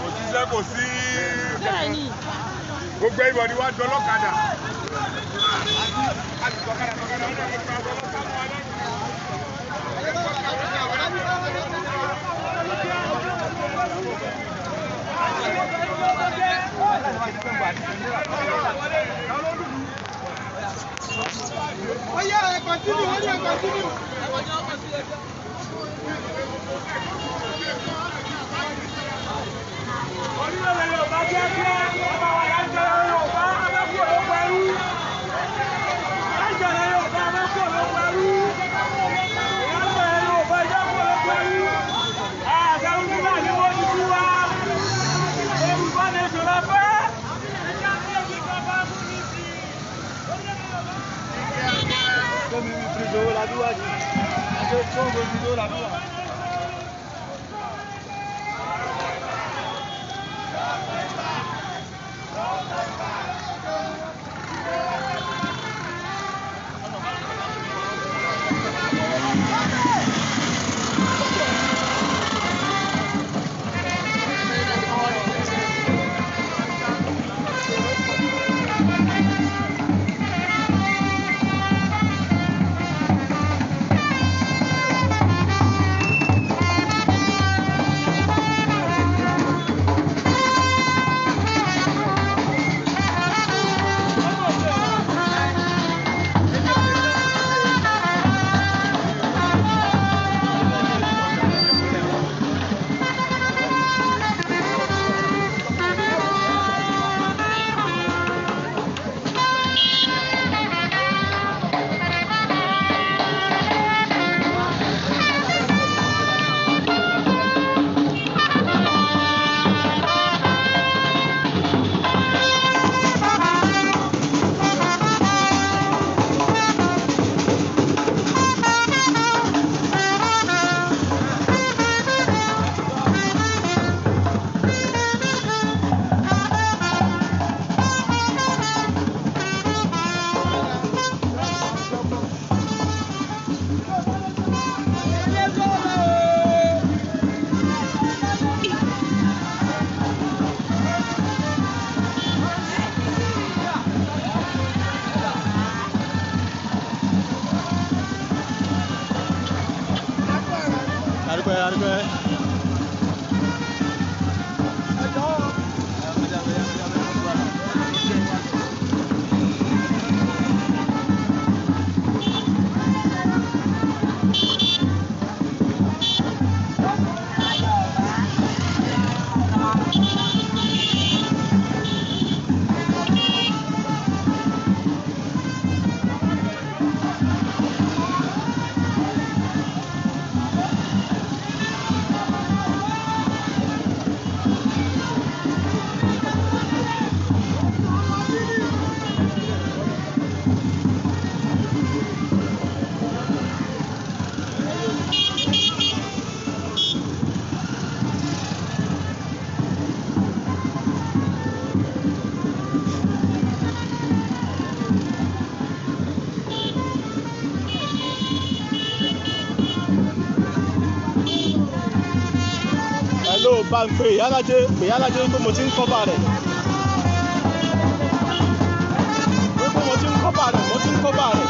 òṣìṣẹ́ kò sí gbogbo ìbọn ni wàá dọlọ́kadà. Oya, continue, oya, continue. Orílẹ̀-èdè Yorùbá kíákíá, ọba wa yá ń jẹ́ Yorùbá, abẹ́kù olóko ẹrú. Yá ń jẹ́ Yorùbá, abẹ́kù olóko ẹrú. Yá ń jẹ́ Yorùbá, ìjọba olóko ẹrú. Àṣà Yorùbá ni wọ́n ti tú wa. Yorùbá ni ìṣòro fẹ́. Ìjà ní èyí kan bá mú ní sí. Comme il plus de la douane. Attention, le vidéo la douane. bá ń pè Ìyálájé pé mo ti ń kọ́bà rẹ̀. Pé mo ti ń kọ́bà rẹ̀.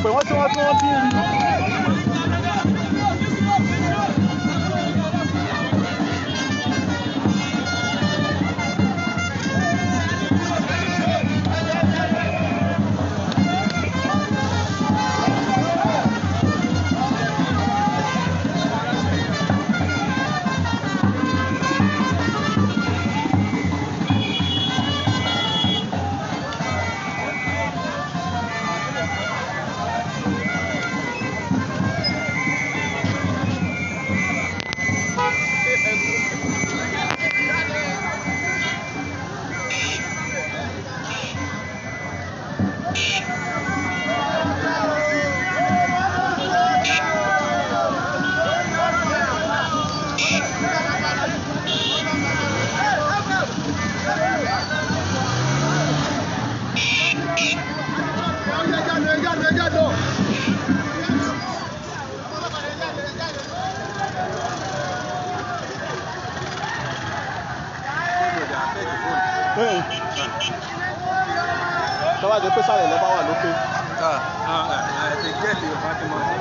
pè wọ́n tí wọ́n bí rí. Tọ́wọ́ àti pé sáré lọ́ba wà lókè. Àti gẹ́ẹ̀tì Yorùbá ti mọ̀ sí.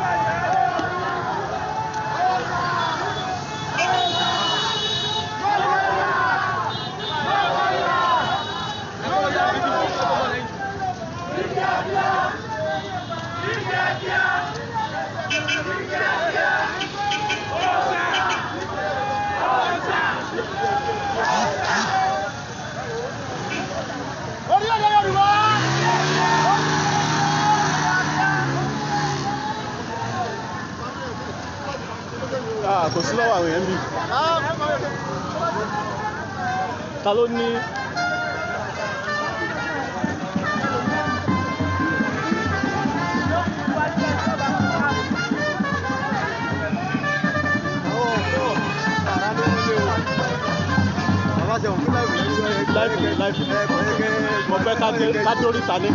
Kò sí lọ́wọ́ àwọn èèyàn bí. Ta ló ní. Láìpẹ́ mo fẹ́ ká dé oríta ní.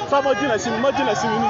Sọ mọ jìnà sí mi ní.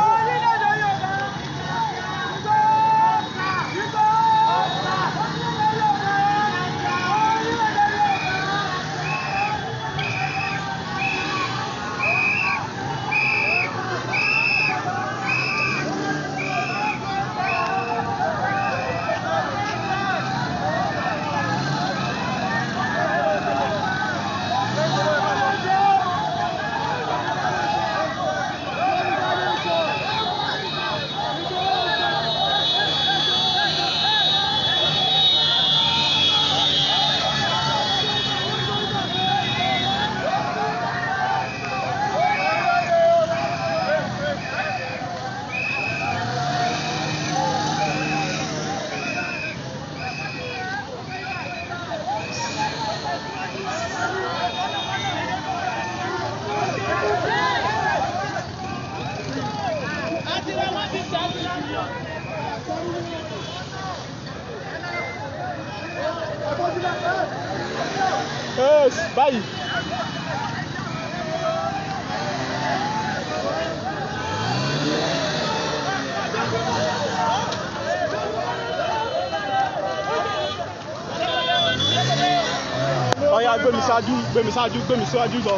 Báyìí. Ọ̀yá gbé mi síwájú lọ.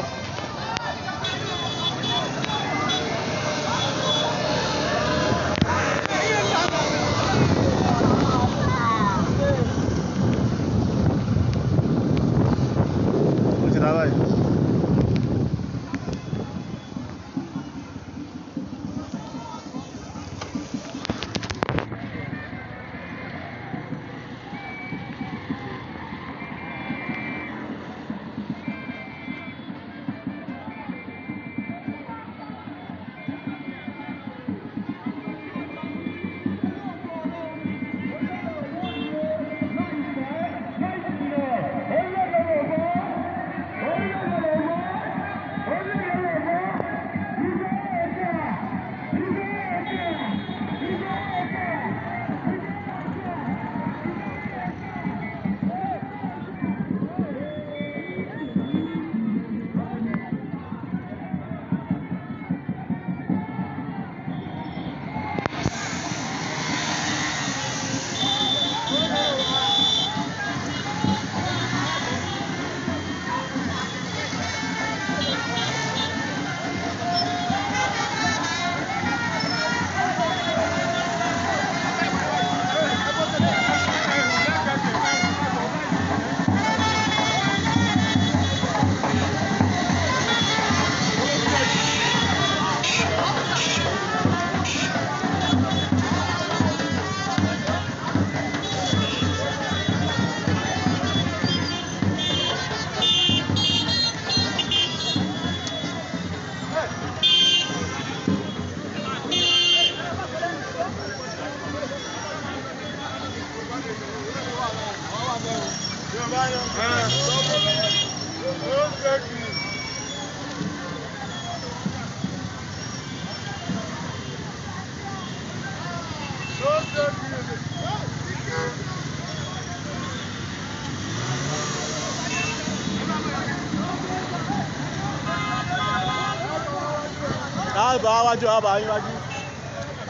àbá wájú àbá yín wájú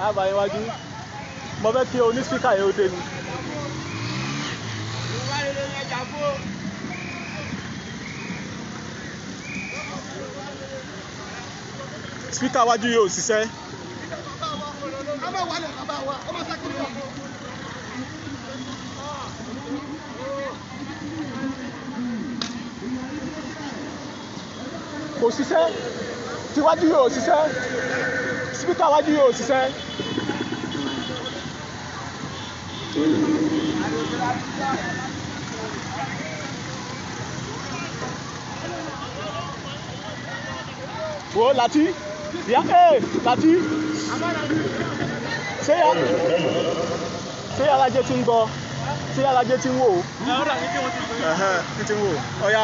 àbá yín wájú mo fẹ́ kí oní spíkà yẹn ó dé ni. spíkà wájú yóò ṣiṣẹ́. kò ṣiṣẹ́ tíwájú yóò ṣiṣẹ́ spíkà wájú yóò ṣiṣẹ́. wo Láti ya Láti ṣé Alájẹ ti ń gbọ́ ṣé Alájẹ ti ń wò ó. ti ń wò ọ̀ya.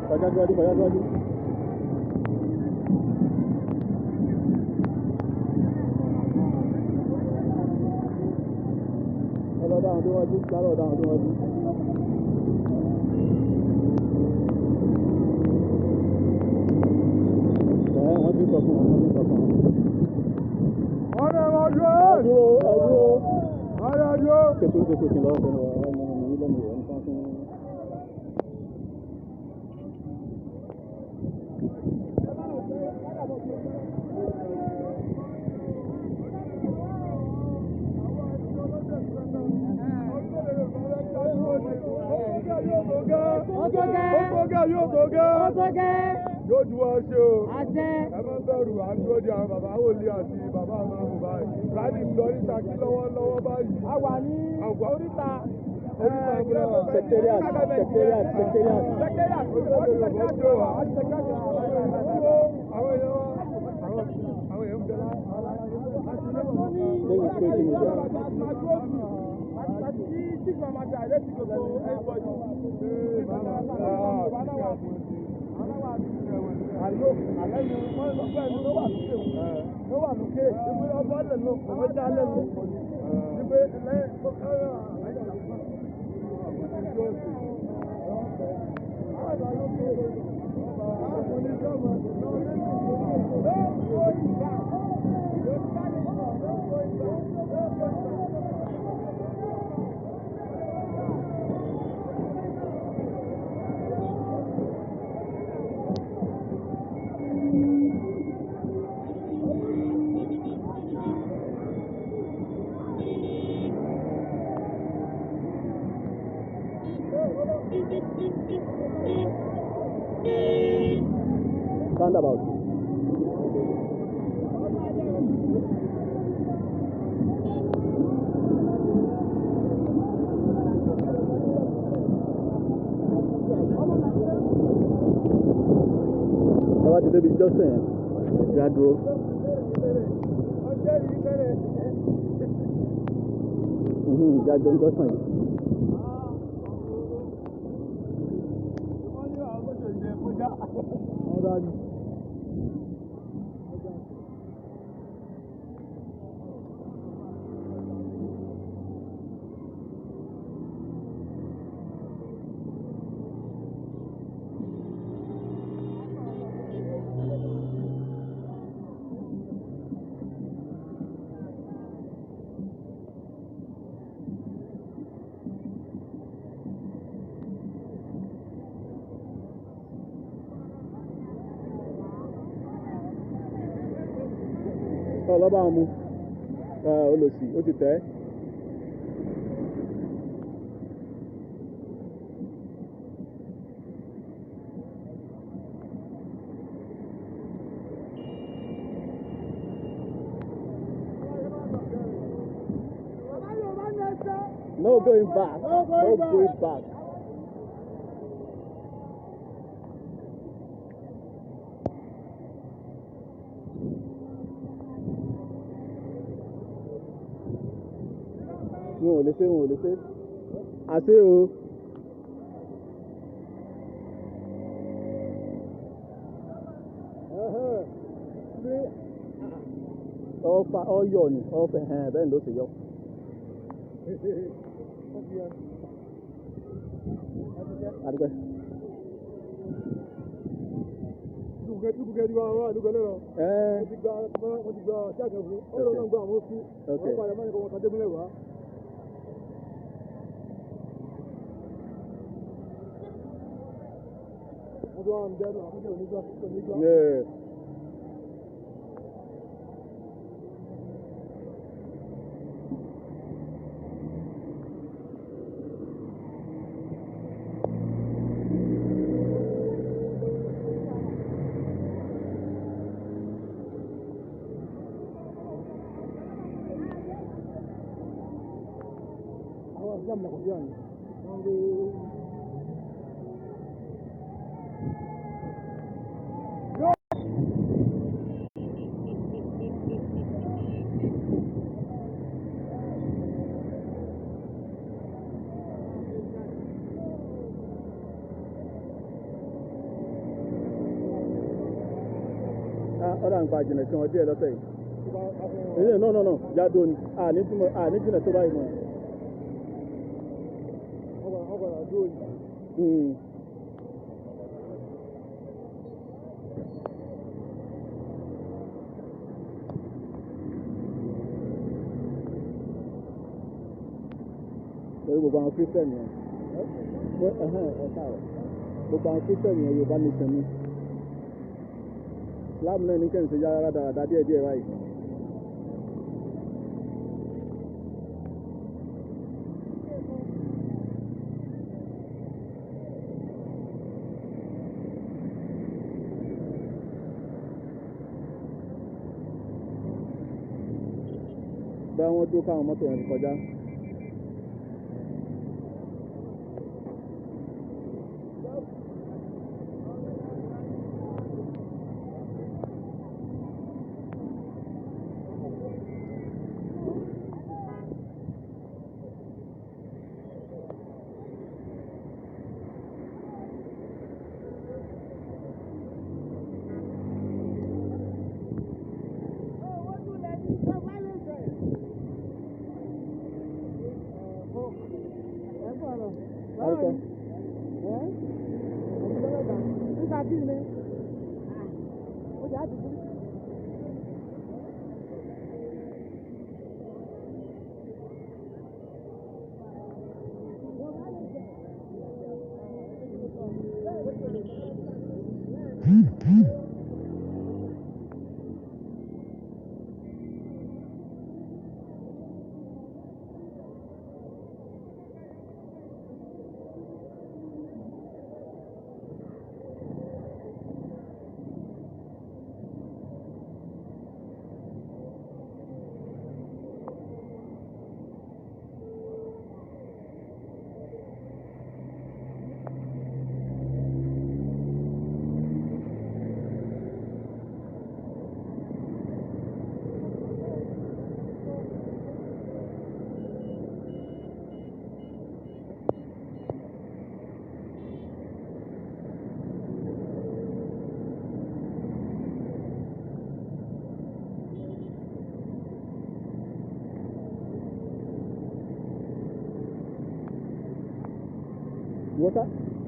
Kọjá síwájú. Ọlọ́dà àwọn tó wájú, lára ọ̀dà àwọn tó wájú. Wọ́n ti sọ fún wọn, Ọ̀rẹ́ wọn dúró! Ọ̀rẹ́ dúró! Kèsò kí lọ́wọ́ fẹ́ wọ́n ní lẹ́nu ìwọ̀n kan fún wọn. Yóò ju wa ṣe o. Ẹ má bẹ̀rù à ń dúró di àwọn bàbá wòlíì àti bàbá àmàmù báyìí. Rádì ń lọ ní Ṣakí lọ́wọ́lọ́wọ́ báyìí. A wà ní oríta. Secretariat. Roundabout. Bàbá ti débi jọ́sìn yẹn, ìyá dúró. Ìyá jọ ń jọ́sìn yìí. ọlọ́ba mu olòsì ó ti tẹ́. No going back. No going back. Wọn ò lè ṣe, wọn ò lè ṣe. Àṣé o. Ọ̀fà ọ̀yọ̀ ni ọ̀fẹ́ bẹ́ẹ̀ ló ṣe yọ. Adúgbò. Dúkùkẹ́ di wa àdúgbò lẹ́rọ. Wọ́n ti gba ṣáàkẹ́ fún. Ọ̀rọ̀ náà gba àwọn oṣù. Wọ́n padà máa ń kọ́ wọn kàdé múlẹ̀ wá. Wọ́n tó wà ń dẹ́nu àkókò onígbà. Islam na kujua ni ọ̀rọ̀ àǹfà jìnà sí wọn díẹ̀ lọ́sẹ̀ yìí. No, jáde òní àní jìnà tó báyìí mọ́. Lórí gbogbo àwọn kírísítẹ̀nì yẹn gbogbo àwọn kírísítẹ̀nì yẹn Yorùbá nation ni Islam náà ní kẹ́hìn ṣe yára dáadáa díẹ̀ báyìí. Bá wọn dúró káwọn mọ́tò yẹn fi kọjá.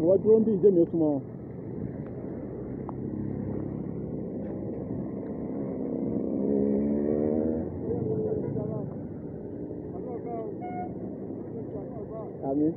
Wọ́n dúró ń bí ìjẹ́ mi ó súnmọ́. Àmín.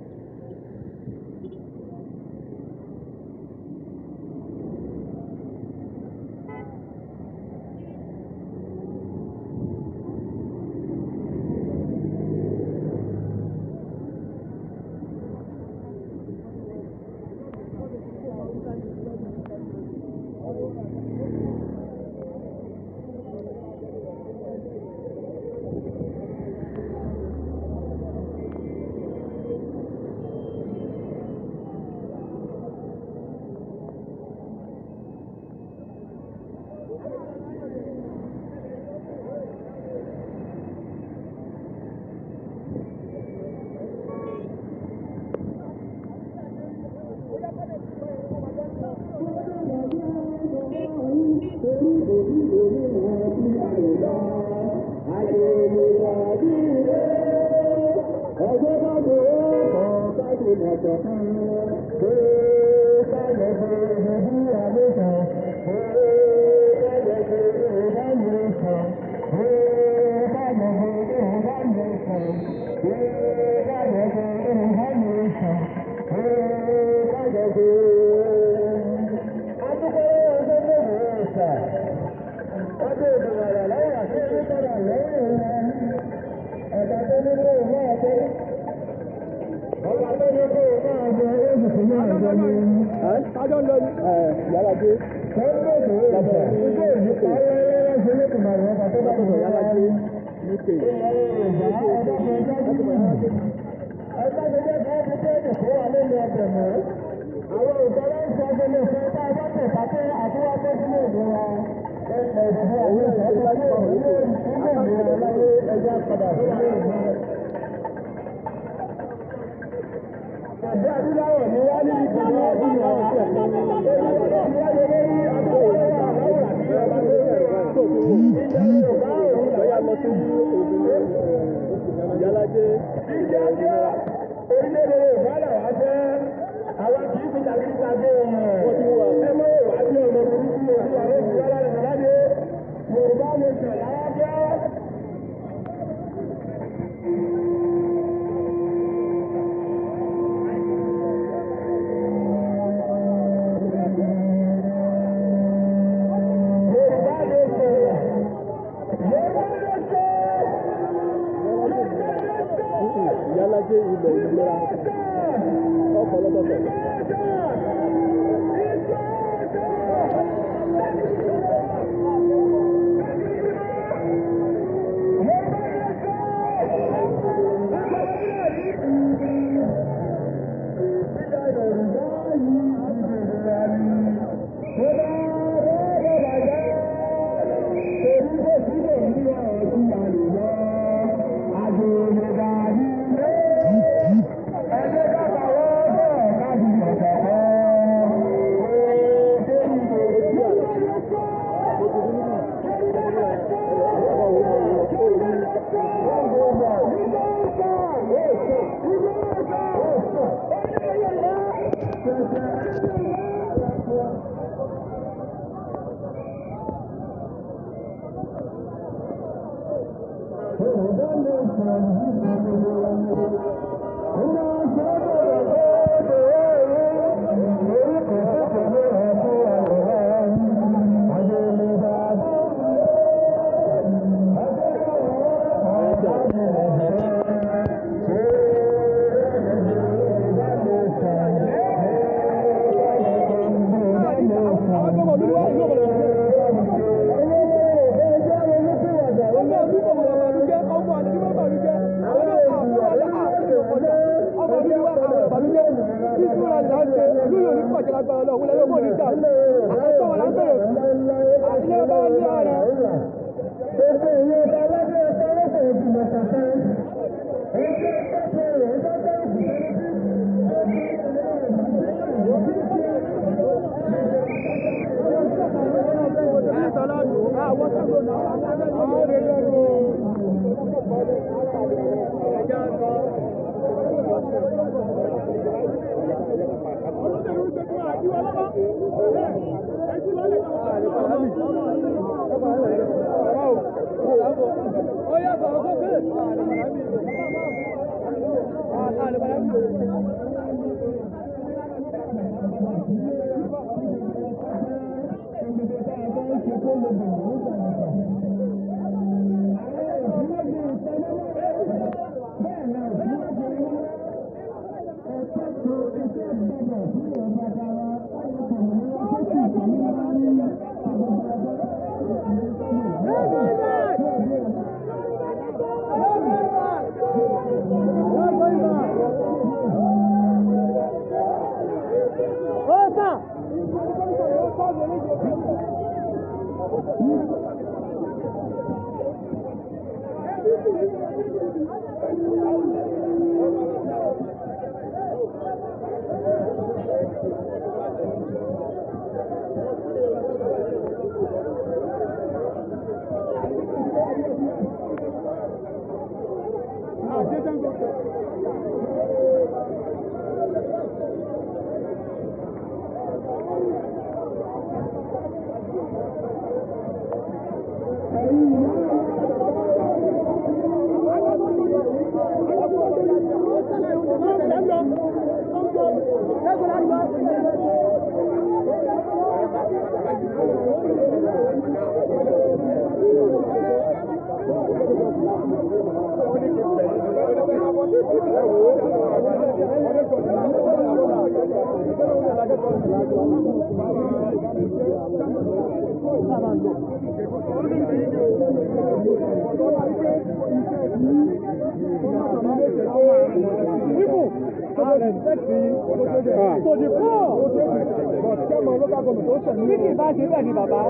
Bí kì bá ṣe bẹ́ẹ̀ ni bàbá,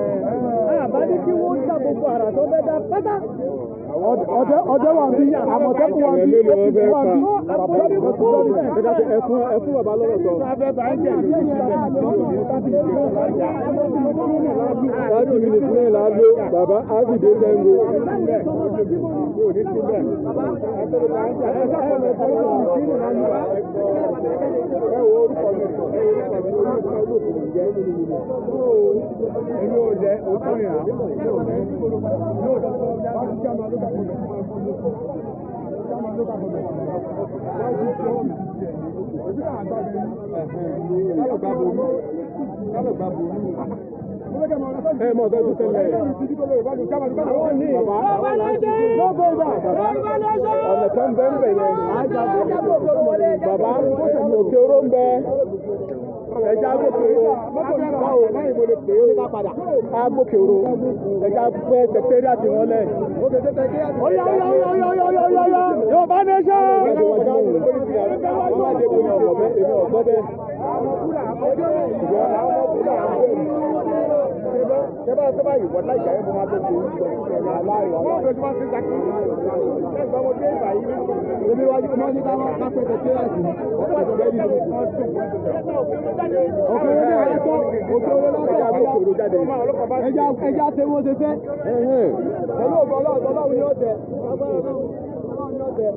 àbá ní kí wọ́n dá gbogbo àrà tó bẹ́ dá pátá. Ọjọ́ wà bí àmọ̀tẹ́kùn wà bí APC wà bí. Ẹkún bàbá lọ́rọ̀ sọ. Láti mínísítì náà la ló bàbá Ábìdé Sẹ́ńgò. Ẹ mọ̀ ọ̀gá tó tẹ̀lé ẹ̀. Ọ̀nà kan bẹ́ ń bẹ̀ yẹn. Bàbá òkè oró ń bẹ. Ẹja gbòkèrò. Báwo báyìí mo lè pè é ká padà. Ká gbòkèrò. Ẹja pẹ́ sẹ̀kẹ́rì àti wọn lẹ̀. Oya yóò bá ní ṣe. Sẹ́bà yìí wọ́n láì jáde fún wa tó kù. Wọ́n fẹ́ tí wọ́n ti ń sàkíyèsí. Ẹgbẹ́ wọn dé ìgbà yìí. Omi wájú máa ń ní káwọn kápẹ́tẹ̀ kíláàsì. Wọ́n pàṣẹ bẹ́ẹ̀ ní ìlú. Ọkọ̀ ilé ẹ̀kọ́ òkè owó lọ́sẹ̀ àbúrò jáde. Ẹja tẹ wọ́n ṣe fẹ́. Pẹ̀lú ògbọ́ ọlọ́run ní ọ̀tẹ̀. Ọlọ́run ní ọ̀tẹ̀.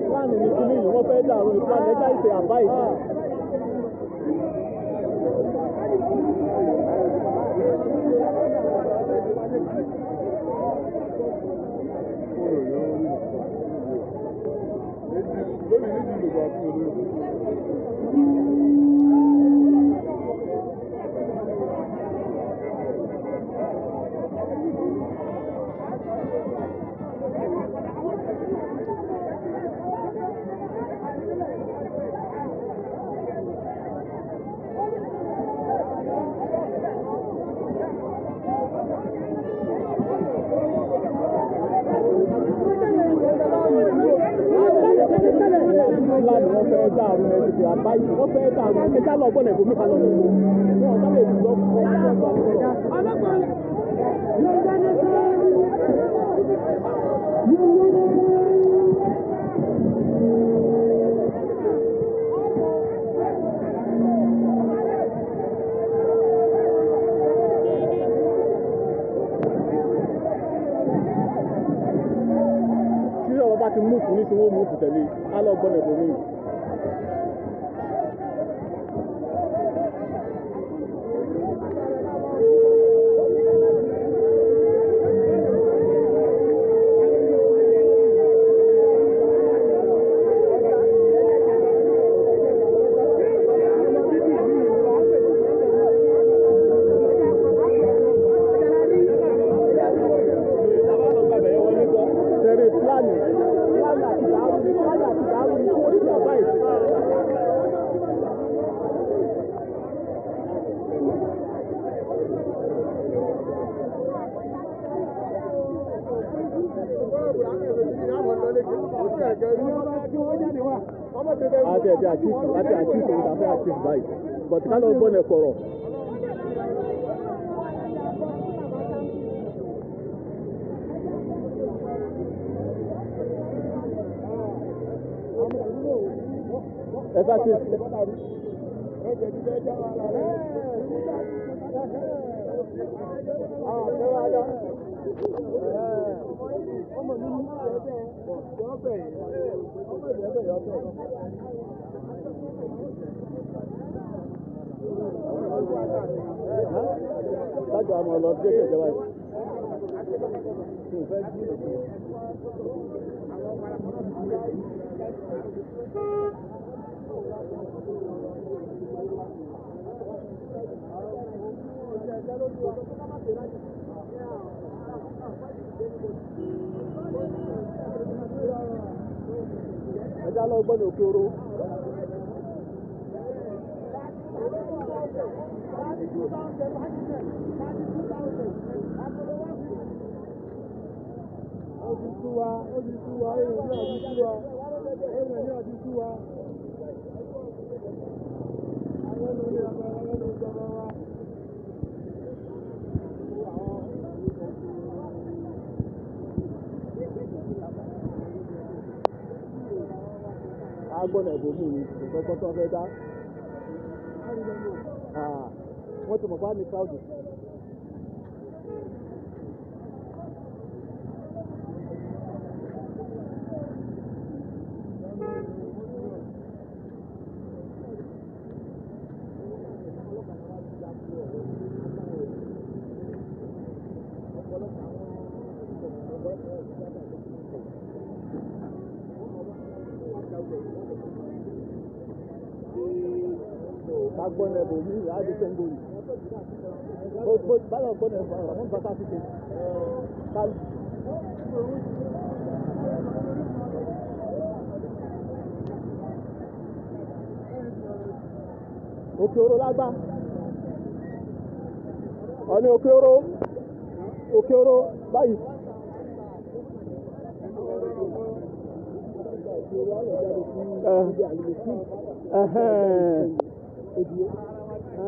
Plan ni kíní yìí wọ́n fẹ́ dàrú ní plan ẹja ìṣe àbá ìṣe. Wọ́n fẹ́ dàrú ẹja lọ bọ́ọ̀lù ẹ̀bùn mi ká lọ nínú wọn ọ̀dọ́ lè lọ fún tí ọ̀rọ̀ bá ti mú fún ní tí wọ́n mú fún tẹ̀lé á lọ gbọ́n ẹ̀bùn mi. àti ẹ̀jẹ̀ àchífù láti àchífù ní àfẹ́ àchífù báyìí but ká lọ gbọ́n ẹ̀ kọ̀rọ̀. ẹ bá ti. Lájọ àmọ́ lọ sí ẹgbẹ́ ìjọba yìí. Ẹja lọ gbọ́dọ̀ òkè oró. Ó ti sú wa, èèyàn ní àti sú wa. Àwọn ọmọ ilé ọmọ ìjọba wa. Agbọ́nà ìbòmí ni ìkọ́kọ́ tó fẹ́ dá. Wọ́n ti mọ̀ bá ní káàdì. Agbọ́nà ìbòmí àti Sẹ́ńgòrì. Báyọ̀ gbọ́nà ìbòmí àwọn ọmọ bàtà ti ṣe. Òkè oró lágbá. Ọ̀ní òkè oró báyìí.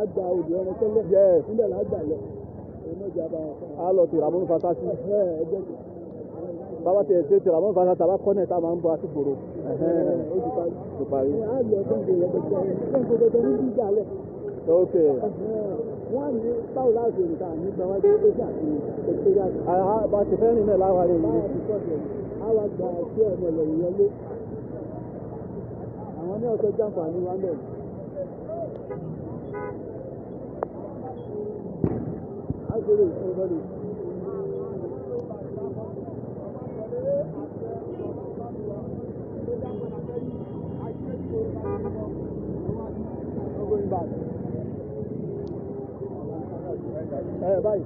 Agba òdì ọmọ tẹ́lẹ̀. Yes. Níbẹ̀ la gbà lọ. A lọ ti Ramon Fasasi. Bàbá tiẹ̀ ṣe ti Ramon Fasasi tàbá kọ́nẹ̀ tá a máa ń bọ́ àti gbòòrò. Ó ti parí. A lọ Sẹ́ńgò yẹn gbẹgbẹ ní ìjà lẹ̀. Ok. Wọ́n á ní báwo láti rìn ká nígbà wájú ó sì àti ìpèsè àti. Bá a ti fẹ́ rìn náà láwárí yìí. Àwa gba ẹ̀ṣẹ́ ọmọ ìlẹ̀yìn yẹlé. Àwọn ní ọ̀sẹ̀ jàǹfààní wa ń bẹ̀rẹ̀. Báyìí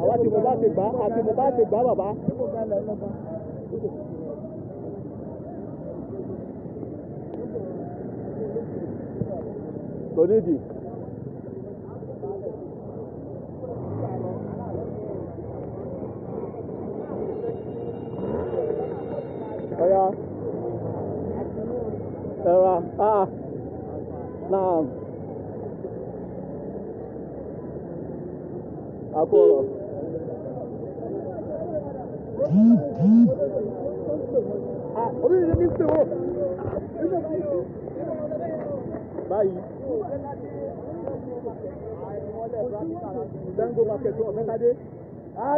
àwa tí mo bá ti gbà àti mo bá ti gbà bàbá. Lónídìí. Ọ̀ya. Ẹ̀rọ náà. Akọ̀rọ̀. Orí ìdílé ní pé wọ́n. Báyìí. Sẹ́ńgò market wọn fẹ́ ká dé.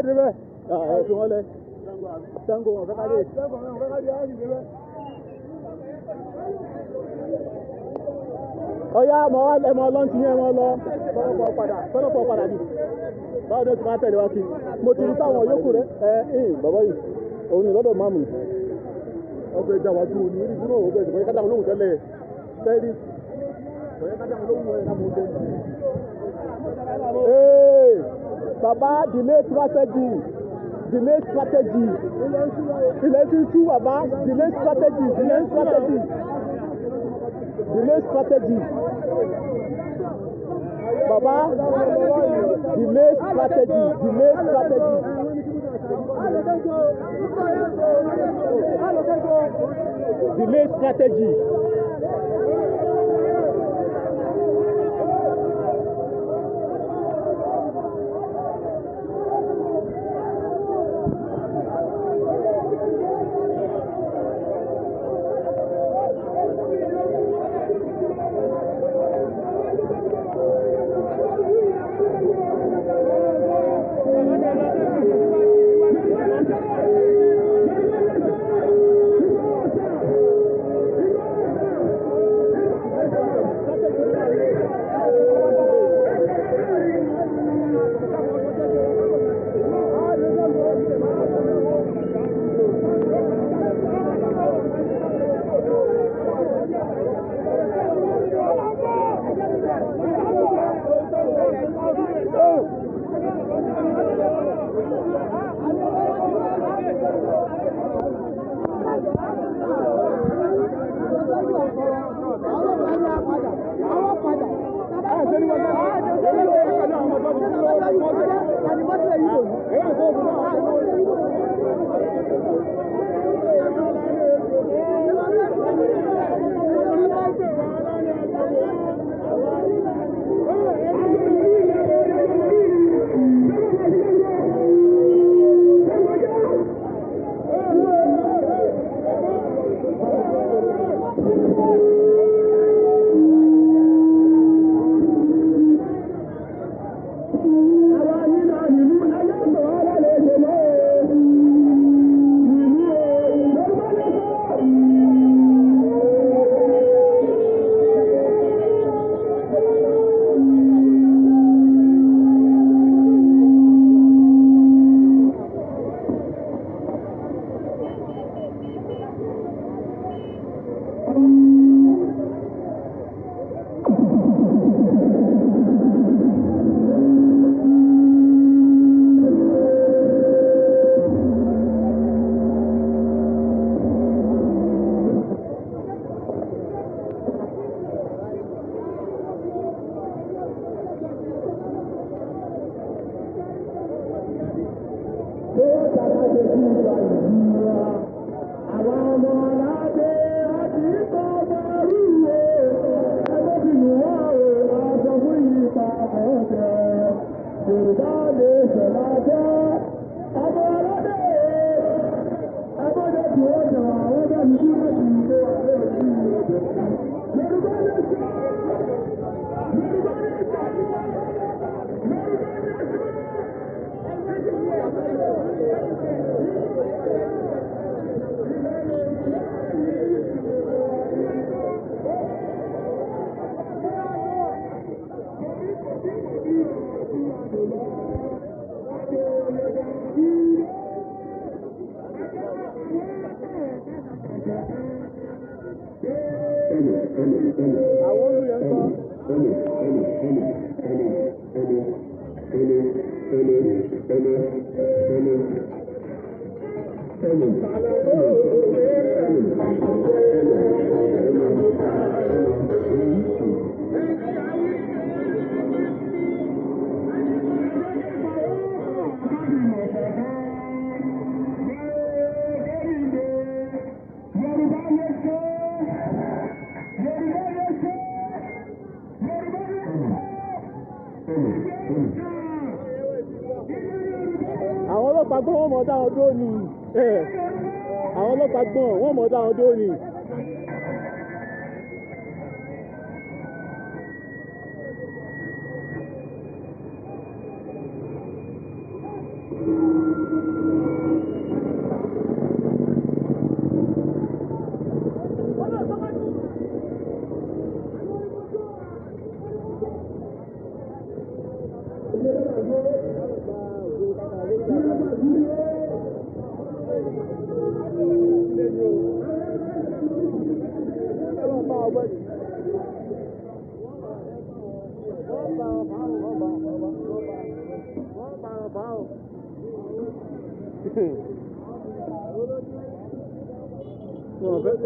Débẹ̀. Ẹ fi wọ́n lẹ̀. Sẹ́ńgò wọn fẹ́ ká dé. Ọ̀ya mọ̀ wá lẹ́mọ̀ lọ́ntì yẹn wọ́n lọ. Tọ́lọ́pọ̀ padà bí. Báwo ni o ti máa tẹ̀lé wa kí? Mo ti rí táwọn yòókù rẹ̀. Bàbá yìí, òun ni lọ́dọ̀ máàmù. Ọgbẹ́ ìjà wájú òní orí dúró òwò bẹ́ẹ̀ kọ́yẹ́ kádàmù lóhùn tẹ́lẹ̀. Tẹ́lí. Kọ́yẹ́ kádàmù lóhùn ẹ̀ náà mo dé. Bàbá delay strategy. Ilẹ̀ ti sú bàbá. Delay strategy. Baba, delay strategy. Delay strategy. Àwọn ọlọ́pàá gbọ́n wọ́n mọ̀ dáhùn dúró ni. Àwọn ọlọ́pàá gbọ́n wọ́n mọ̀ dáhùn dúró ni.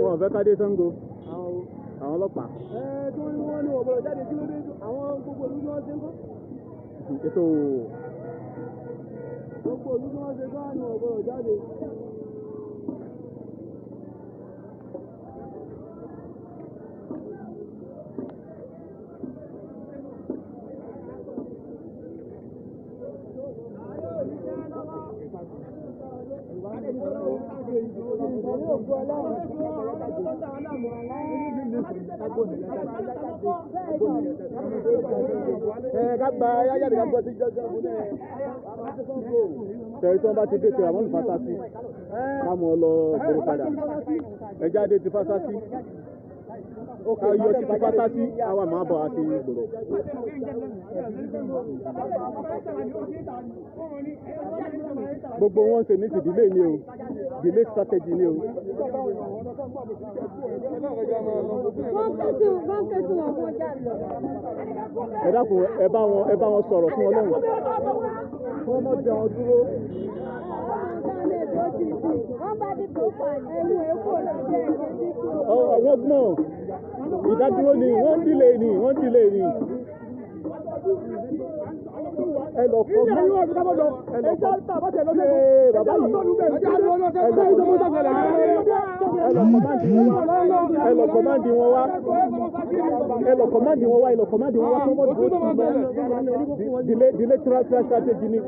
Wọ́n fẹ́ ká dé Ṣàngó. Àwọn ọlọ́pàá. Tí wọ́n ní wọ́n ní ọ̀bọ̀rọ̀ jáde kí ló dé àwọn gbogbo ìlú ni wọ́n ṣe ń kọ́. Ètò Gbogbo ìlú ni wọ́n ṣe kọ́ àná ọ̀bọ̀rọ̀ jáde. Tẹ̀rí tí wọ́n bá ti dé ti Ramon Fasasi, káàmù lọ borí padà. Ẹ jáde ti Fasasi. Ká yọ sí ti Fasasi, àwa máa bọ̀ àti ìgboro. Gbogbo wọn ṣe ní ti delay ni o, delay strategy ni o. Ẹ dákun ẹ bá wọn sọ̀rọ̀ fún Ọlọ́run. Wọ́n mọ̀ jẹ́ wọn dúró. Àwọn gbọ́n ìdádúró ni wọ́n dìlé ni. Ẹ lọ kọ́ mọ́. Ẹ lọ kọ́ bàbá yìí. Ẹ lọ kọ́mándì wọn wá. Delay strategy ni.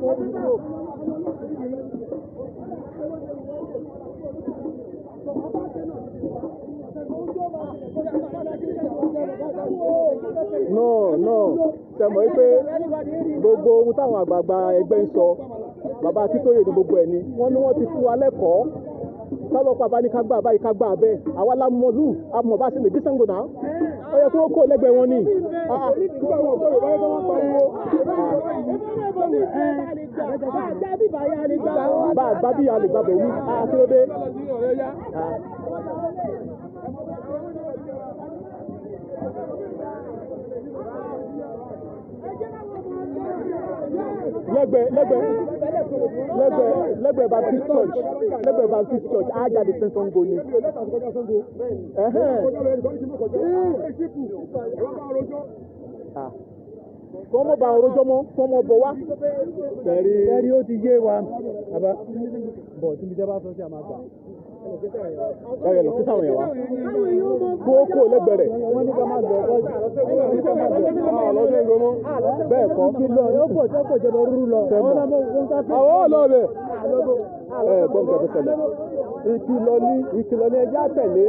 No sẹmọ pé gbogbo ohun táwọn àgbààgbà ẹgbẹ́ ń sọ bàbá Akíntóyè ní gbogbo ẹ̀ ni wọ́n ní wọ́n ti fún wa lẹ́kọ̀ọ́ tọ́lọ́pàá bá ní ká gbà báyìí ká gbà bẹ́ẹ̀ àwa la mọ̀lú àmọ̀ bá sì lè gbé Ṣàngó náà ó yẹ kí wọ́n kó lẹ́gbẹ̀ẹ́ wọn ni. Bá a gbá bí a lè gbàgbọ́ wí kí ló dé. Lẹ́gbẹ̀ẹ́ Baptist Church á jáde sí Ṣàngó ni. Kọ́ mọ́ bá orojọ́ mọ́ kọ́ mọ́ bọ̀ wá. Tẹ̀rí ó ti yé wa. Bàbá bọ̀ tí mi jẹ́ bá sọ sí àmà gbà. Ẹ lọ kí sáwọn yẹn wá. Kó lẹ́gbẹ̀ẹ́ rẹ̀. Wọ́n ní ká má gbọ́ ọkọ̀ bẹ́ẹ̀ kọ́. Ó pọ̀ tí ó pọ̀ jẹ́ lọ rúrú lọ. Àwọn ọlọ́ọ̀bẹ̀. Gbọ́n kẹ́ tó ṣẹlẹ̀. Ìkìlọ̀ ni ẹjẹ́ àtẹ̀lé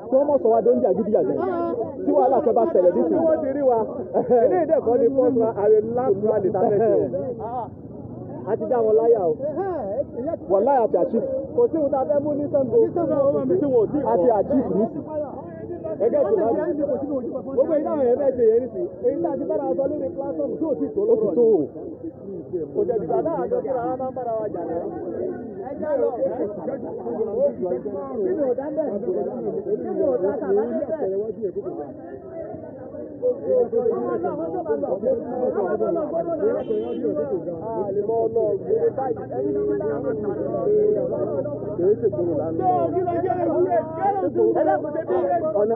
tí wọ́n mọ̀ sọ wá dé oúnjẹ àgídíjàgẹ̀. Tí wàhálà fẹ́ bá ṣẹlẹ̀ nísìnyí. Wọ́n ti rí wa. Ilé ìdẹ́kọ̀ọ́ ni fọ́ọ̀mù àrẹ láàpù rally tàbí a ti dá wọn láyà o. Wọ́n láyà àti àchíf. Kò sí ìwúta fẹ́ mú ní Ṣàngó. Àti àchíf ní. Ẹgbẹ́ ìjọba gbogbo ìdáhùn yẹn fẹ́ ṣe yẹn nísìnyí. Èyí tí a ti bára wa sọ lórí platform tí ò tí tó lọ́rọ̀. Ó ti tó o. Kò jẹ́ ìgbà náà àjọ fúnra wa máa ń bára wa jà náà. Nínú ọ̀dá bẹ́ẹ̀. Nínú ọ̀dá tàbá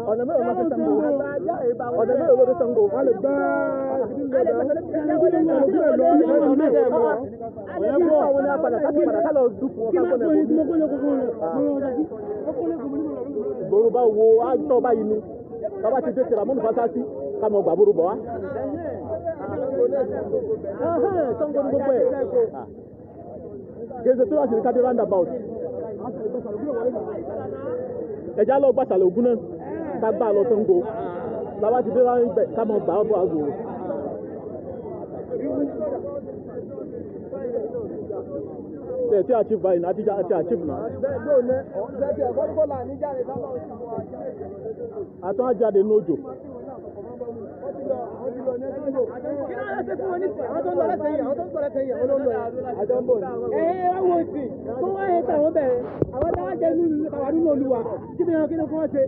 ọ̀nà mẹ́rin ló ti Ṣàngó wọ́n lè gbá ìgboro bá wo àtọ́ báyìí ni bàbá ti dé ti Ramon Fasasi ká mọ gbàgbóró bọ̀ wá. Ṣàngó ní gbogbo ẹ̀ gèzè tó wà sí ní kájí roundabout ẹ̀já lọ gbàsàlẹ̀ ògún náà ká gbà lọ Ṣàngó bàbá ti dé roundabout ká mọ gbà ọ́ bọ̀ àgò. Tẹ̀ tí achieve báyìí náà àti achieve náà. Àtọ́ àjáde ní òjò. Tó wá yẹ tàwọn bẹ̀rẹ̀, àwọn táwọn jẹ́ nínú Olúwa, kí ni wọ́n kí wọ́n ṣe?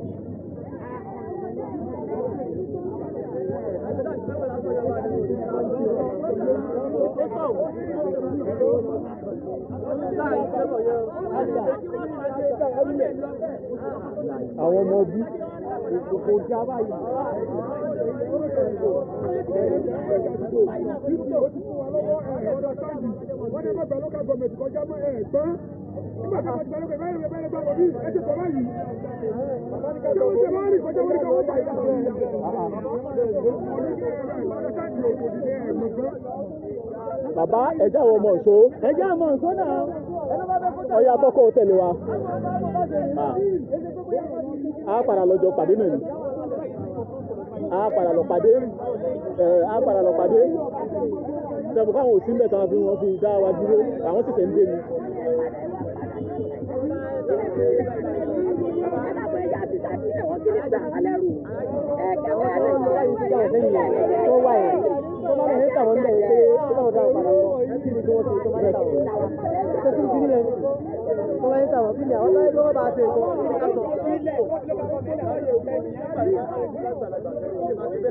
Àwọn ọmọ ọdún kò já báyìí. Wọ́n ní ọgbà local government kọjá mọ́ ẹ̀gbọ́n. Nígbà tí wọ́n ti gba local government bẹ́ẹ̀ gbàgbọ́ bí ẹ ti tọ́ báyìí. Ṣé o ṣe máa rí kọjá wọ́n ní káwọ́ báyìí? Bàbá ẹ̀já àwọn ọmọ ìṣó. Ẹ̀já àwọn ọmọ ìṣó náà. Ọya tọ́kọ̀ tẹ̀lé wa. á padà lọ́jọ́ pàdé náà ni á padà lọ pàdé ṣẹ́fù káwọn ò sí mẹ́ta wọ́n fi dá wa dúró àwọn sì tẹ̀ ń dé mi.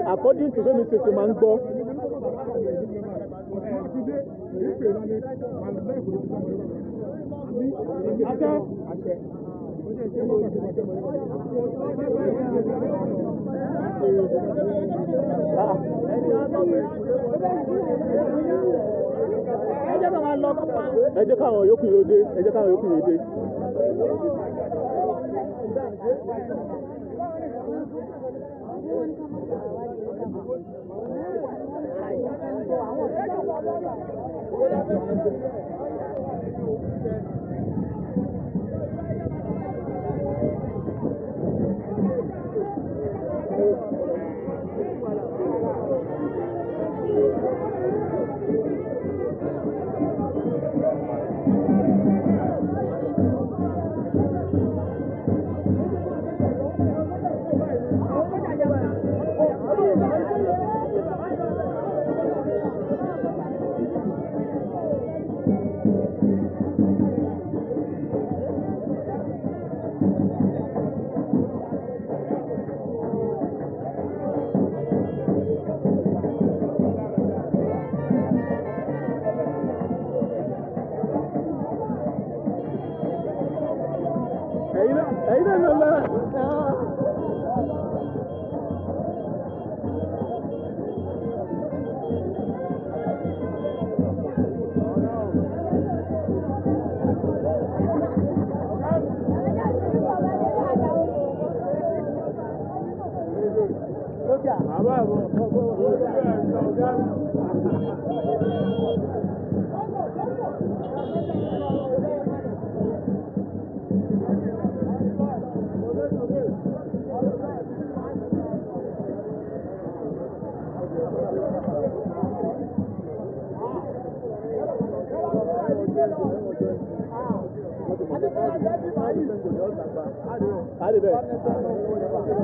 According to them, it's a man go. Ẹ jẹ́ káwọn yòókù yóò dé.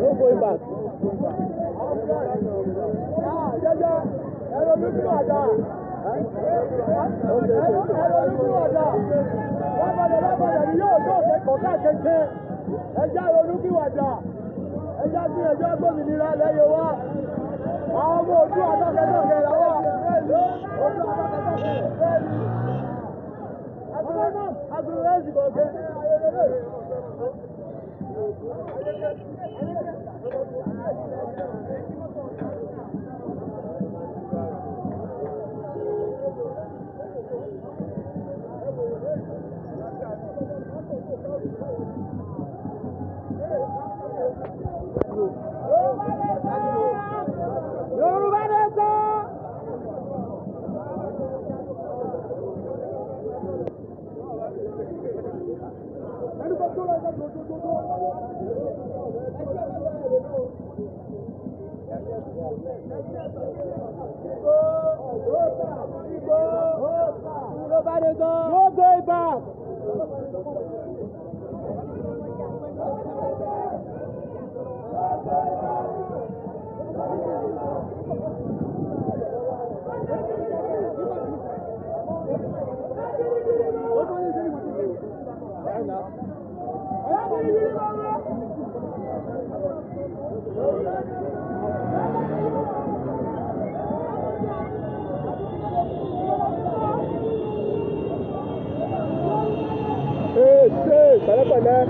No going back. Ẹjá ronúkìwàdà, ẹjá tí ẹjọ́ gbòmìnira lẹ́yẹ wá, àwọn ọmọ ojú àtọ́kẹ́tọ́kẹ́ làwọ́, ojú àtọ́kẹ́tọ́kẹ́ agùnrin rẹ̀ sì kọ̀ọ̀kẹ́. No going back. Pẹ̀lẹ́pẹ̀lẹ́.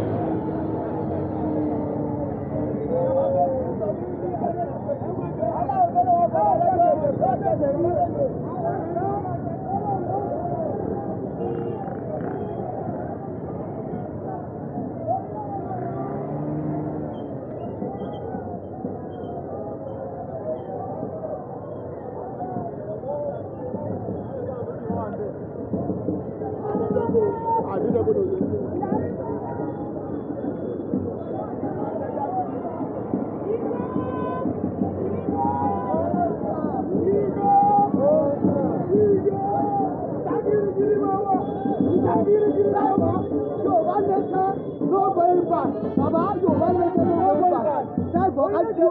Yorùbá nation no going back. Bàbá Yorùbá nation no going back. Ṣẹ́gun Ajíò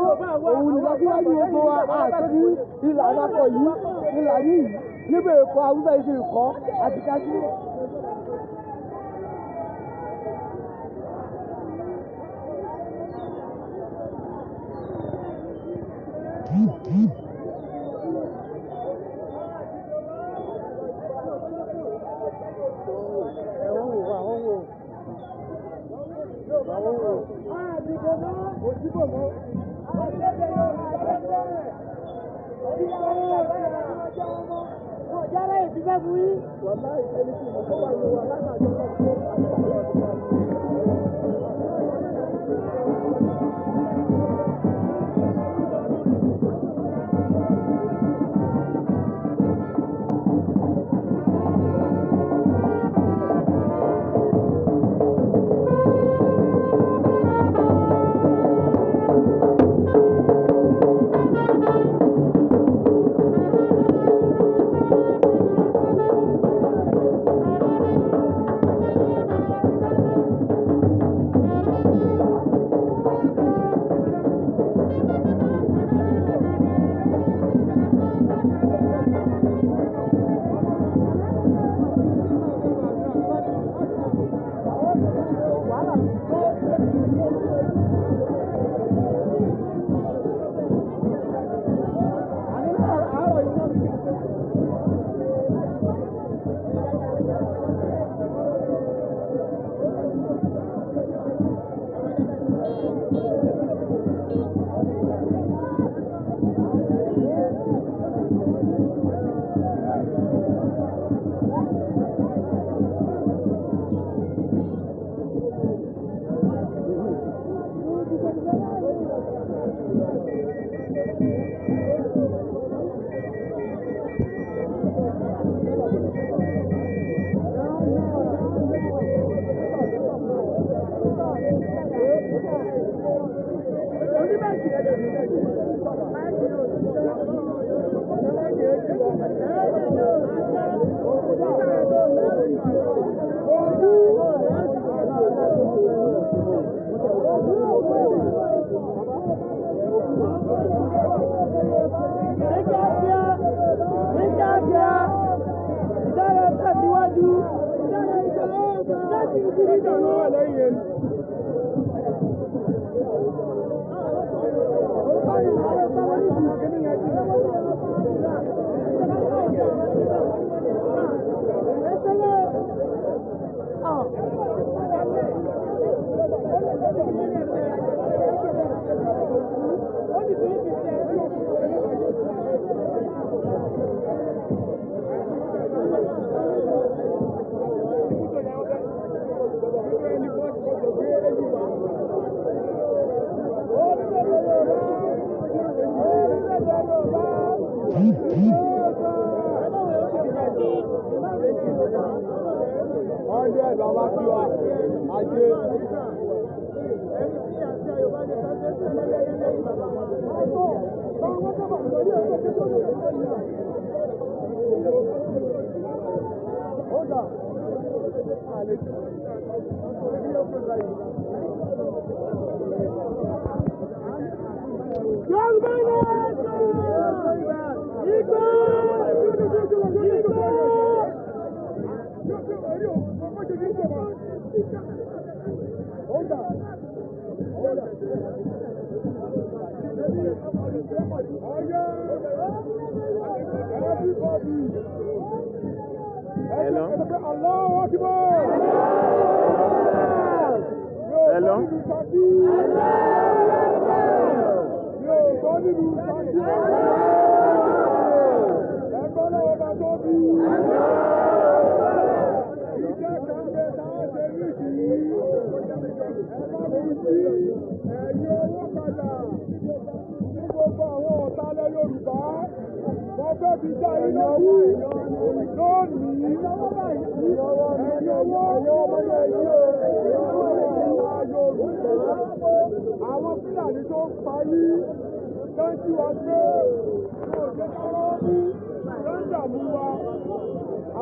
òun ìlọsíwájú gbogbo wa àti ìlànà akọ yìí ìlànà yìí níbẹ̀ èkó Haúsá ìṣe ìkọ́ àti kájú.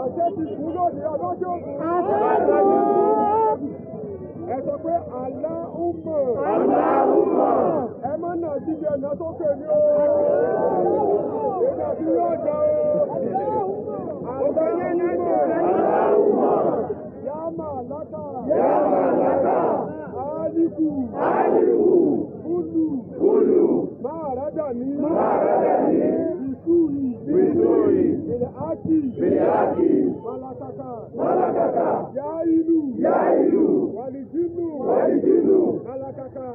àṣẹ ti kú lónìí ọdún tí ó kù. Ẹ sọ pé Aláhùmọ̀. Ẹ má nà jíjẹ ẹ̀nà sókè ní o. Èdè àti yóò jẹ o. Aláhùmọ̀. Yámà lákà. Áálíkù. Kúlù. Máa rádà ní. Bìsúrì. Bìlẹ̀ákì. Málàkàkà. Yáìlú. Wàlìjínù. Málàkàkà.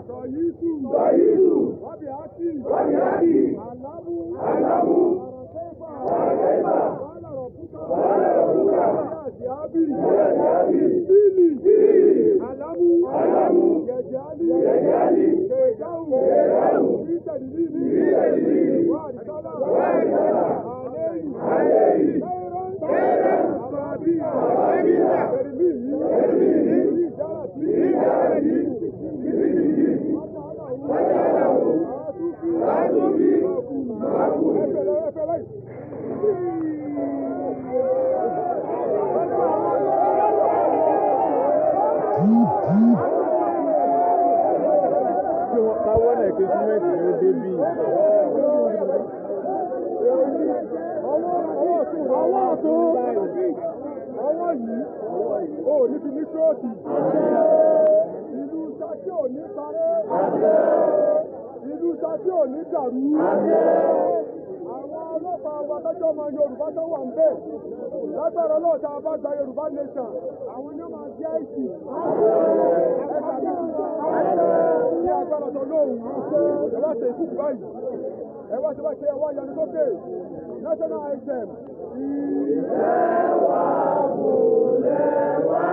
Sọ̀yísù. Wábìákì. Àlámù. Àràkẹ́fà. Wàlàrọ̀bùkà. Bílì. Àlámù. Yẹ̀jálì. Kẹ̀dáhùn. Bítẹ̀dìdì. Wàdìsálà. Àlẹ́yìn. Khairan. Àbàbíyà. Tẹ̀rìmìyì. Ìjáràtì. Àtúbí. Ẹ̀fẹ̀lẹ̀. Káwọ́ náà kí símẹ́ǹtì ni ó dé bí. Ọwọ́ ọ̀tún. Ọwọ́ yìí. O ní fi ní ṣọ́ọ̀tì. Ìlú Ṣakí ò ní parẹ́. Ìlú Ṣakí ò ní dàrú. Àwọn ọlọ́pàá wa tọ́jọ́ ọmọ Yorùbá tó wà ń bẹ̀. Lágbára náà tá a bá gba Yorùbá nation. Àwọn ni ó máa jẹ́ ìsì. Ní agbára tó lóhùn. Ẹ wá ṣe ìkúkú báyìí. Ẹ wá ṣe bá ṣe ẹwà yanu sókè. National anthem. Ìlẹ̀wà múlẹ̀wà.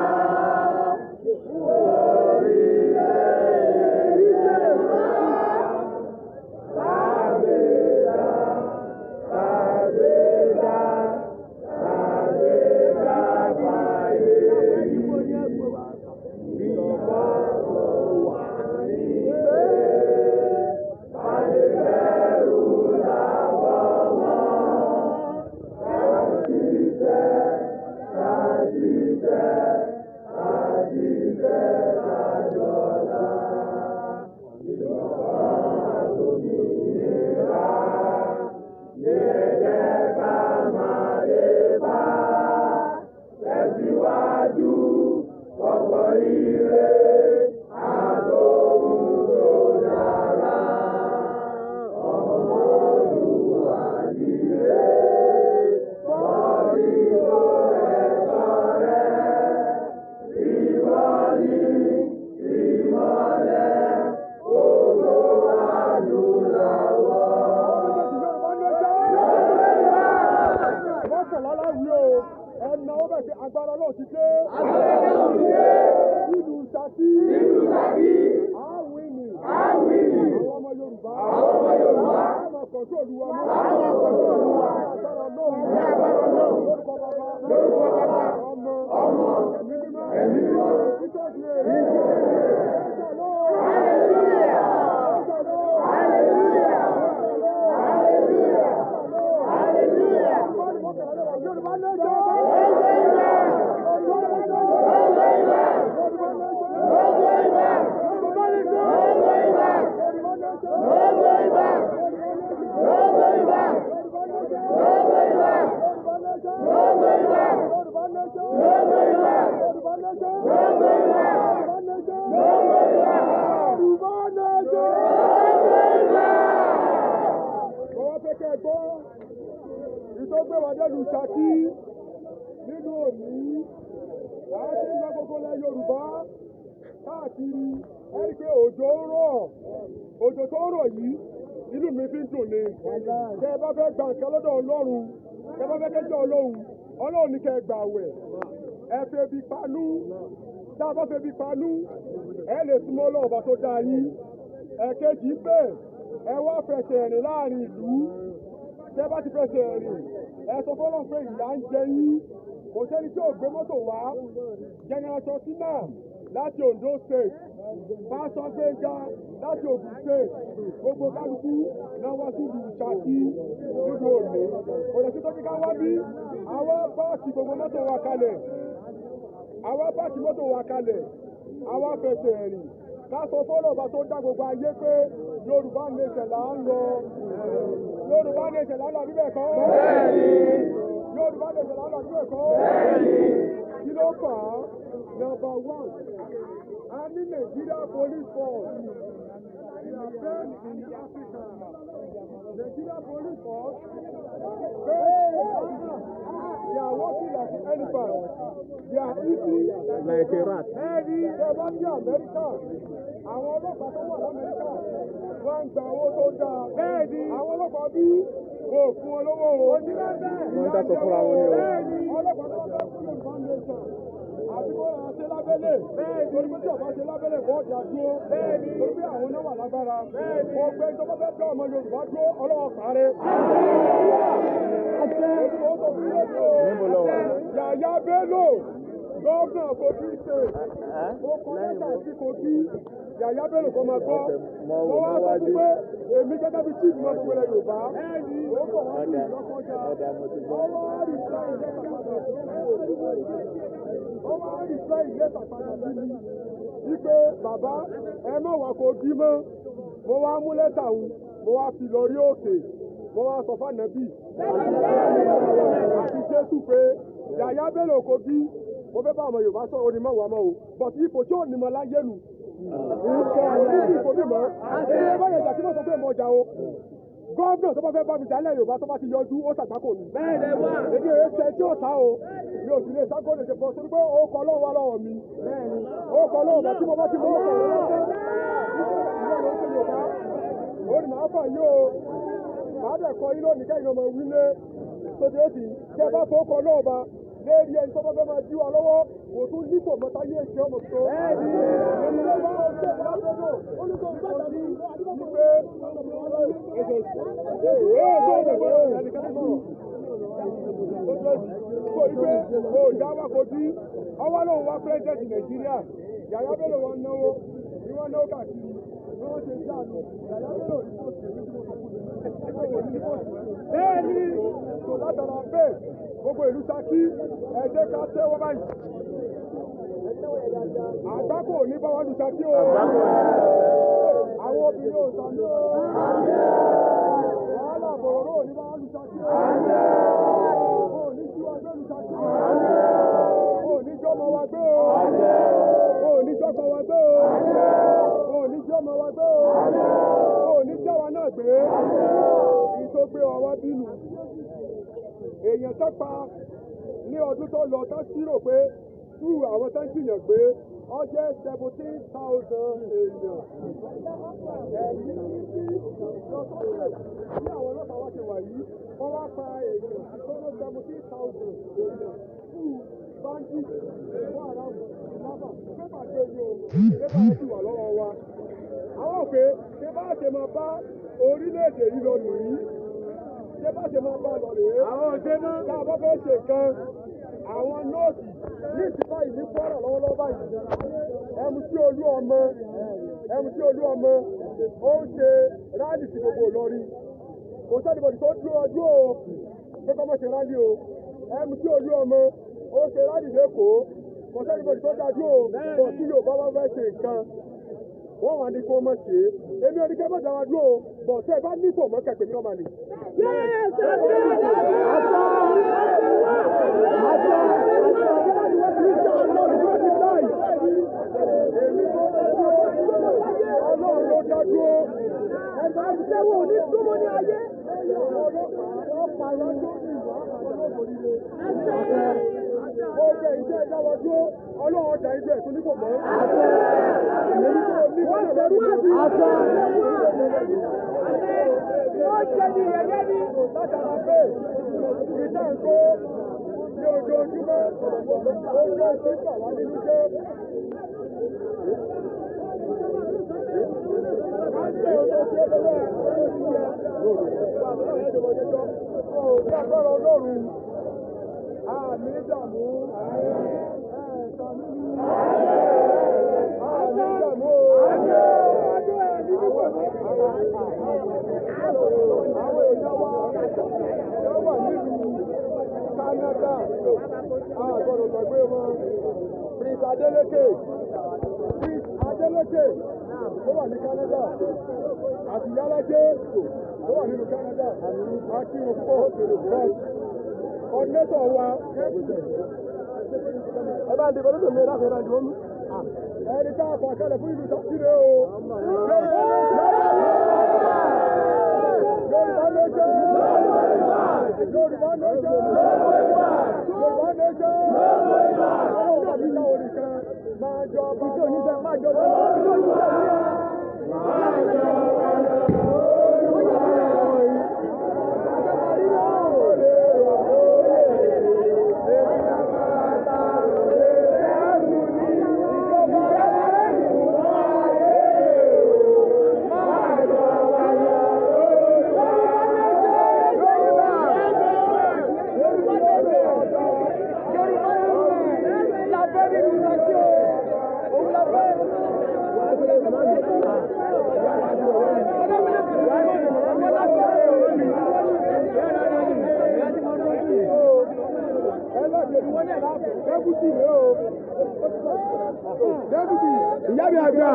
Agbára náà ti dé. Ìlú Ṣakí. Àwìnì. Àwọn ọmọ Yorùbá. Àwọn kọ̀ọ̀tọ́ọ̀lù wa mọ́. Agbára náà. Lórúkọ bàbá. Ọmọ. Ẹ̀mí mímọ́. Títọ́jú èrè. Yorùbá nation. Ìtọ́gbé wa dẹ́lu Ṣakí nínú òní láti ń lọ gbogbo lẹ Yorùbá káàkiri ẹ̀rí pé òjò ń rọ̀ òjò tó ń rọ̀ yìí inú mi fi ń dùn ni tẹ ẹ bá fẹ́ gba nǹkan lọ́dọ̀ Ọlọ́run tẹ ẹ bá fẹ́ kẹ́jọ́ Ọlọ́run ní kẹ́ ẹ gbà wẹ̀ ẹ fẹ́ bí panú tá a bá fẹ́ bí panú ẹ lè súnmọ́ Ọlọ́run bá tó dá yín ẹ̀kejì bẹ́ẹ̀ ẹ wá fẹsẹ̀ rìn láàrin ìlú tẹ́ bá ti fẹsẹ̀ rìn ẹ sọ fọ́lọ́run pé ìyà ń jẹ yín kò sẹ́ni tí ò gbé mọ́tò wá General Sina láti Ondo State Pásọ̀ Gbénga láti Ògùn State gbogbo kálukú náà wá sí ìlú Ṣakí nínú òní kò lè sí tó fi ká wá bí àwa páàkì gbogbo mọ́tò wa kalẹ̀ àwa fẹsẹ̀ rìn ká sọ fọ́lọ́ba tó dá gbogbo ayé pé Yorùbá nation là ń lọ Yorùbá nation là ń lọ bíbẹ̀ kọ́ Yorùbá nation là ń lọ bíbẹ̀ kọ́ kí ló fà á number one a ní Nigeria police force best in Africa Nigeria police force they are working like elephants they are eating like a rat. ẹ̀rí ẹ̀bá sí Amẹ́ríkà àwọn ọlọ́pàá tó wà l'Amẹ́ríkà wọ́n ń gba owó tó dáa bẹ́ẹ̀ni àwọn ọlọ́pàá bí kò fún wọn lówó o wọ́n ń dáṣọ fúnra wọn ni o. ọlọ́pàá tó bá fún Yorùbá nation àti kó ra ṣe lábẹ́lẹ̀ torí pé tí ọba ṣe lábẹ́lẹ̀ bọ́ọ̀dà dúró torí pé àwọn náà wà lágbára ọgbẹ́ tó bá fẹ́ dá ọmọ Yorùbá dúró ọlọ́wọ́ sáré. Yàyà Bello gọ́ọ̀nà Kogi state ó kọ́ lẹ́tà sí Kogi Yàyà Bello kọ́ máa gbọ́ wọ́n wá sọ fún pé èmi gẹ́gẹ́ bí chief náà gbogbo ilẹ̀ Yorùbá ó kọ̀ wọ́n sí ìlọ́kọjá ọwọ́ àrísá ìlẹ́tà padà sí mi wípé bàbá ẹ má wá Kogi mọ́ mo wá mú lẹ́tà òun mo wá fi lọ rí òkè mo wá sọ fún ànábì àti Jésù pé Yàyà Bello Kogi mo fẹ́ bá ọmọ Yorùbá sọ̀rọ̀ ní mọ̀wá mọ́ o but ipò tí ò ní mọ láyé nu ipò mi mọ́ àti báyọ̀ ìjà tí mo sọ pé mo jà o gọ́ọ̀nà tó bá fẹ́ bá mi jà ilẹ̀ Yorùbá tó bá ti yọjú ó ṣàgbákò ni èmi ò ṣe tí ó ta o mi ò sì lè sáko lè ṣe pọ̀ torí pé ó kọ́ lọ́wọ́ lọ́wọ́ mi ó kọ́ lọ́wọ́ bá tí mo bá ti mọ́ ọ̀rọ̀ lọ́wọ́ ó ní màá fà yí o màá dẹ̀ kọ́ yín lónìí kẹ́yìn ọmọ wílé tó ti ó sì tẹ́ bá tó kọ́ lọ́wọ́ bá lérí ẹni tó bá fẹ́ máa jí wa lọ́wọ́ kò tún nípò mọ́ta yé ìṣe ọmọ tó. ọwọ́ náà wá pírẹ́sẹ̀tì Nàìjíríà Yàyà Bello wọn náwó ní wọ́n náwó káàkiri ní wọ́n ṣe jáàlú Yàyà Bello ní kò sí èmi tí mo sọ fún mi. bẹ́ẹ̀ni kò látara bẹ́ẹ̀ gbogbo ìlú Ṣakí ẹ jẹ́ ká tẹ́wọ́ báyìí. àgbákò ní bá wọn lu Ṣakí o. àwọn obìnrin ò sàmì o. wàhálà bòròrò ní bá wọn lu Ṣakí o. o ní jí wa gbé lu Ṣakí o. o ní jọmọ wa gbé o. o ní jọkọ wa gbé o. o ní jọmọ wa gbé o. o ní jẹ́wọ́ náà gbé. ìtògbé ọwọ́ bínú èèyàn tó pa ní ọdún tó lọ tó ṣírò pé tú àwọn tó ń jìyàn gbé ó jẹ́ 17,000 èèyàn. ẹ̀mí ní àwọn ọlọ́pàá wá ṣe wà yìí wọ́n wá pa èèyàn tó lọ 17,000 èèyàn tú bandit wọ́n ara lábà pépà gbé ní o pépà ó sì wà lọ́wọ́ wa. àwọn òkè ṣé bá ṣe máa bá orílẹ̀-èdè yìí lọ nìyí ṣé bá ṣe máa bá lọ rèé. àwọn òṣèré náà tá a bá fẹ́ ṣe nǹkan àwọn nọ́ọ̀sì ní ìsìnká ìlú Kwara lọ́wọ́lọ́wọ́ báyìí MC Olúọmọ ó ń ṣe rálì sí gbogbo Ìlọrin kò sẹ́nìbọ̀dì tó dúró ọdún o pé kọ́ mọ̀ ṣe rálì o MC Olúọmọ ó ń ṣe rálì lẹ́kọ̀ọ́ kò sẹ́nìbọ̀dì tó dájú o bọ̀ tí Yorùbá bá fẹ́ ṣe nǹkan wọ́n wà ní kí wọ́n mọ̀ ṣe é èmi ò ní kí wọ́n mọ̀ dára dúró o bọ̀ tẹ́ ẹ bá nípò mọ́ kẹ̀kẹ́ mi ọmọ ni. Ọlọ́run ló dá dúró. Ẹ̀gbọ́n ìṣẹ́wó ní túmọ̀ ní ayé. Wọ́n pààrọ̀ tó ní ìwà ọlọ́gbòrìlẹ̀. Ó jẹ iṣẹ́ ìdáwọ́ dúró. Ọlọ́run ọjà ìjọ ẹ̀tún nípò mọ́. Wọ́n tẹ̀rú àti wọ́n jẹ́ ní ẹ̀yẹ́ ní látara bẹ́ẹ̀. Ìjà ń kó ní ojoojúmọ́. Ó jẹ́ ìpínpà wá nínú jẹ́. Lágbára Ọlọ́run, àmì ìdààmú, ẹ̀ẹ̀sàmí ní àmì ìdààmú àwọn èèyàn wa wà nílùú Canada àgbọ̀dọ̀ gbàgbé wọn Prince Adeleke tó wà ní Canada àti Yálàjé tó wà nínú Canada àti òpó coordinator wa ẹ bá ń dìbò lóṣù mi láti ẹ̀rọ ìdìbò mi ẹni tá a fà kalẹ̀ fún ìlú Ṣakíre o. Ìyá mi àgbà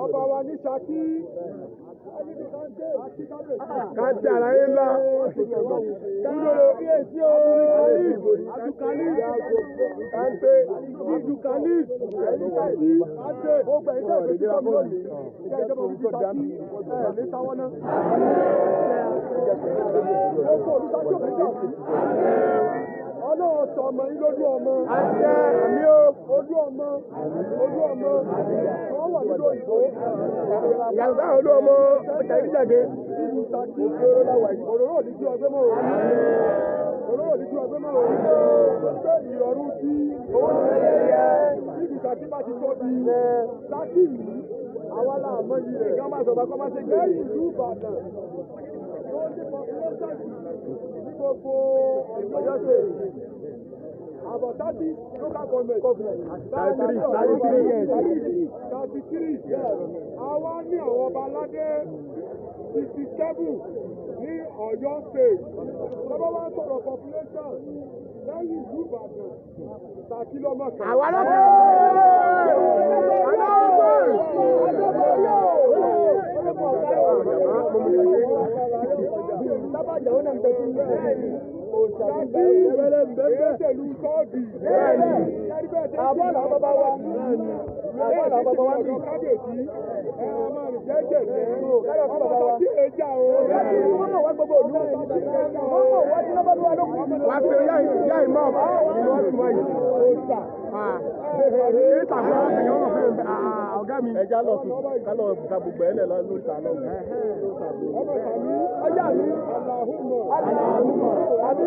ọba wa ní Ṣakí. Káàtì àlàyé ńlá. Kúrò bí èsì o. Àdùkálí. Kàńté. Ìdùkálí. Ẹ̀yin Ṣakí. Ó gbẹ̀ iṣẹ́ ìgbésí kan lónìí. Iṣẹ́ ìjọba òbí Ṣakí. Ní táwọn náà. Ó kò ní Ṣakí òbí Ṣakí. Ọlọ́run sọ ọmọ yín lójú ọmọ. Àṣẹ àmì o. Ojú ọmọ. Wọ́n wà nínú òyìnbó. Yàtọ̀ olú ọmọ ọjà ìdíjàgé. Ìlú Ṣakí òróró òní ju ọgbẹ́ mọ́ o. Òróró òní ju ọgbẹ́ mọ́ o. Ṣé ìrọ̀rùn tí owó ti rẹ̀ yẹ? Ìlú Ṣakí bá ti tóbi. Ṣakí yìí, àwa là mọ iyì rẹ̀. Kí wọ́n máa sọ̀rọ̀ kọ́ máa ṣe gbé. Lẹ́yìn ìlú Ìbàdàn, ó ní population ní gbogbo Ọ̀yọ́ State. About 30 local government. 33. Àwa ní àwọn ọba aládé 67 ní Ọ̀yọ́ State. Lọ́bọ̀ wá sọ̀rọ̀ population lẹ́yìn ìlú Ìbàdàn. Ṣakí lọ́mọ kan. Àwa lọ́kọ̀. Ṣakí ìgbésẹ̀lú sọ́ọ̀dì. Àbọ̀là bàbá wa. Àbọ̀là bàbá wa ní. Kábíyèsí ọmọ mi jẹ́jẹ̀ jẹ́. Káyọ̀ fún bàbá wa. Ṣakí èjà o. Wọ́n mọ̀ wá gbogbo òlú. Wọ́n mọ̀ wá tí wọ́n bá lọ́wọ́ lókun. Wá sí yá ìmọ̀ ìlú ọ̀tún wáyé. Ọ̀gá mi. Ẹja lọ fi kálọ̀ ta gbogbo ẹlẹ̀ lọ lórí ta lọ́wọ́. Ọmọ ìsàmí. Ọjà mi. Àlàhùnmọ̀. Àmì.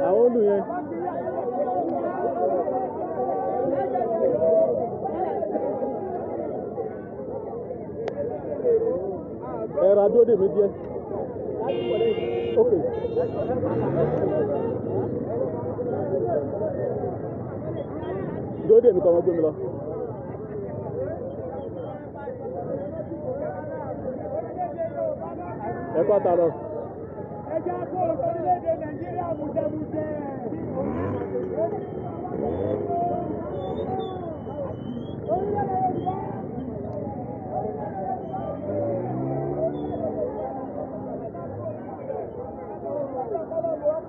Àwọn olù yẹn. Ẹ̀rọ adóde mi díẹ̀. Ok. Dóde mi kọ́ wọ́n gbé mi lọ. Ẹ kọ́ ta lọ. Ẹja kó orílẹ̀-èdè Nàìjíríà mùjẹmùjẹ.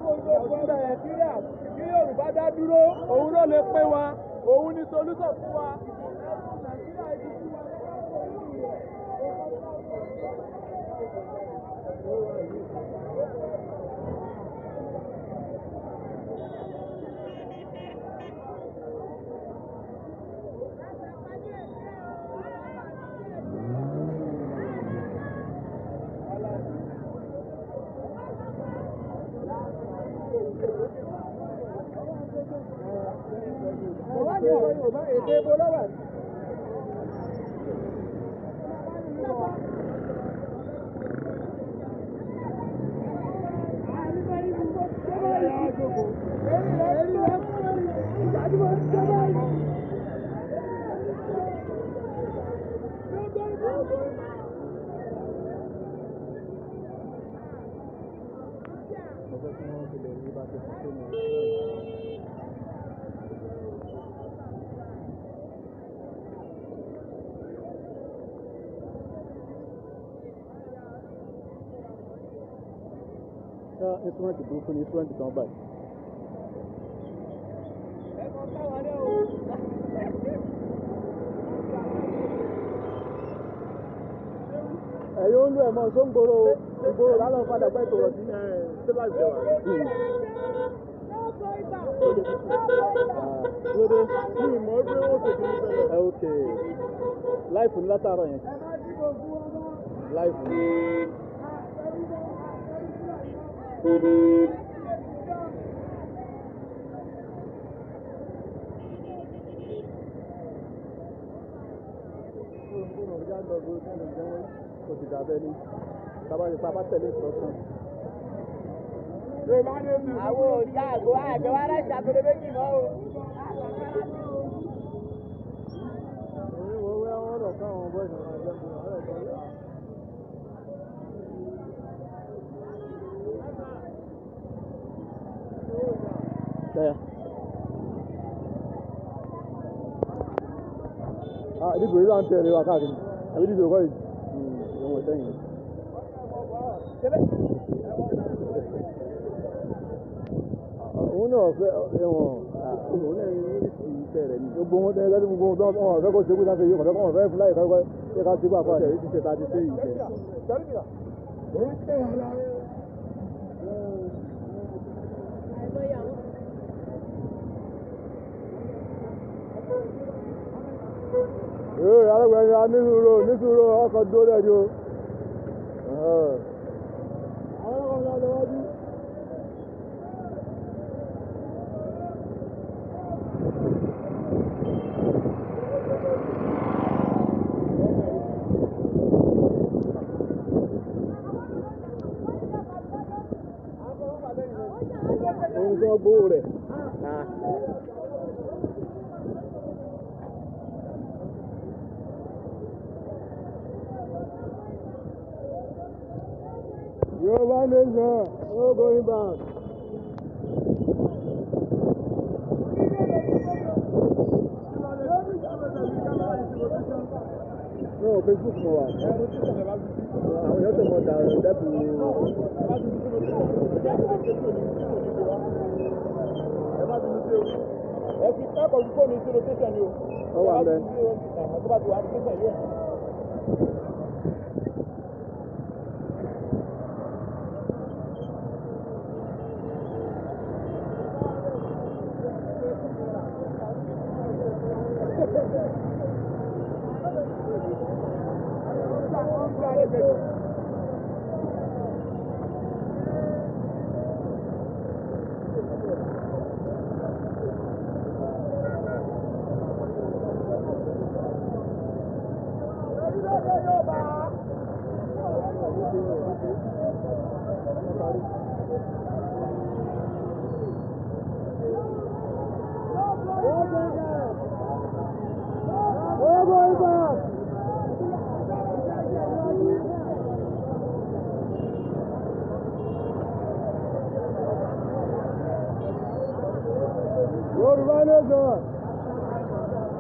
Nàìjíríà kí Yorùbá dá dúró, òun ló lè pé wa, òun ni solúsọ̀ fún wa. Instrument burúkú ni instrument kan báyìí. ẹ̀yin ó ń lo ẹ̀mọ́ tó ń gbòòrò lálọ́ padà pẹ́ tó rọ̀ sí sílá ìjọba. lóde ní ìmọ̀ ẹgbẹ́ wọn ṣe kí ní fẹ́lẹ̀. ok láìfù ní látàárọ̀ yẹn láìfù ní. Kò sì dàbẹ́ ní tábà tẹ̀lé ìsọ̀tún. Àwọn òṣìṣẹ́ àgọ́ àjọwọ́ aláìsí àgbèrè méjì mọ́ o. Òun wẹ́ wọ́n lọ káwọn bọ́ọ̀lù náà jẹ́ fún ọ̀rẹ́ ìtọ́jú. Tẹ́yà. Ìdìbò yìí láń tẹ̀lé wa káàkiri. Àbí ìdìbò kọ́ yìí. Ìwọ̀n ìtẹ́yìn. Òun náà fẹ́ ẹ̀wọ̀n. Òun náà ní ìfẹ́ rẹ̀ ni. Gbogbo wọn tẹ́lẹ̀ lẹ́nu gbogbo wọn fẹ́ kó ṣe kó sáfẹ́ yìí kọ̀ọ̀fẹ́ kọ́ wọn fẹ́ fúláyì ká ṣe kó àpá rẹ̀. Ìdí ṣe ta ti ṣe yìí jẹ. Alágbèéká nísúró ọkọ̀ dúró lẹ́jọ́. Àwọn ọmọ ọ̀gá lọ́wọ́dú. Ohun tó gbówó rẹ̀. Yoruba nation, no going back. No, Facebook mo wà. Àwọn èèyàn tó mọ dàrú dẹ́bù. Ẹ fi káàkọ̀ fún mi sí location ni o. Ó wà ń bẹ. Tó bá ti wà ní location yóò.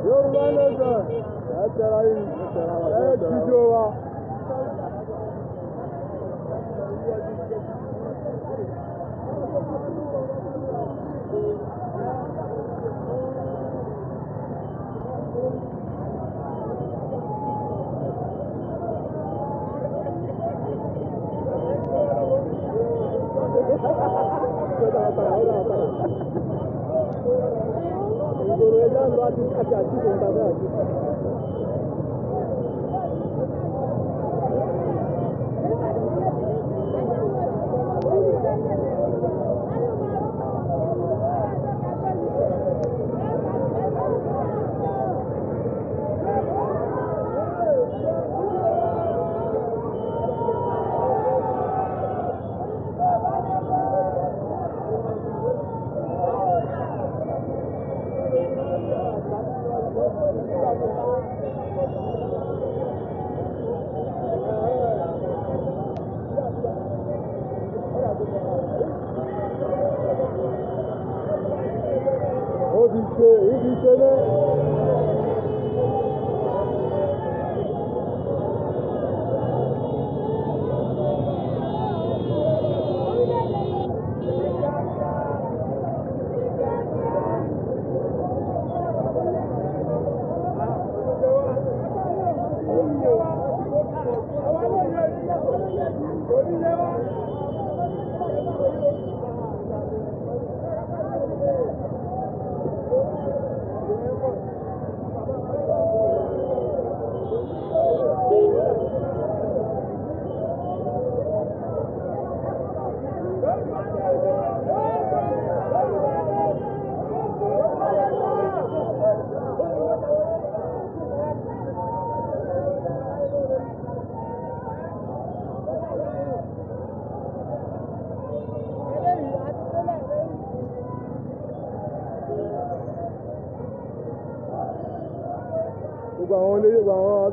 Yoruba nation, ẹ tẹ̀ra yìí, ẹ jíjó wa. ìgboro ẹja ń lọ àti àtìkò ń tàbí àtìkò.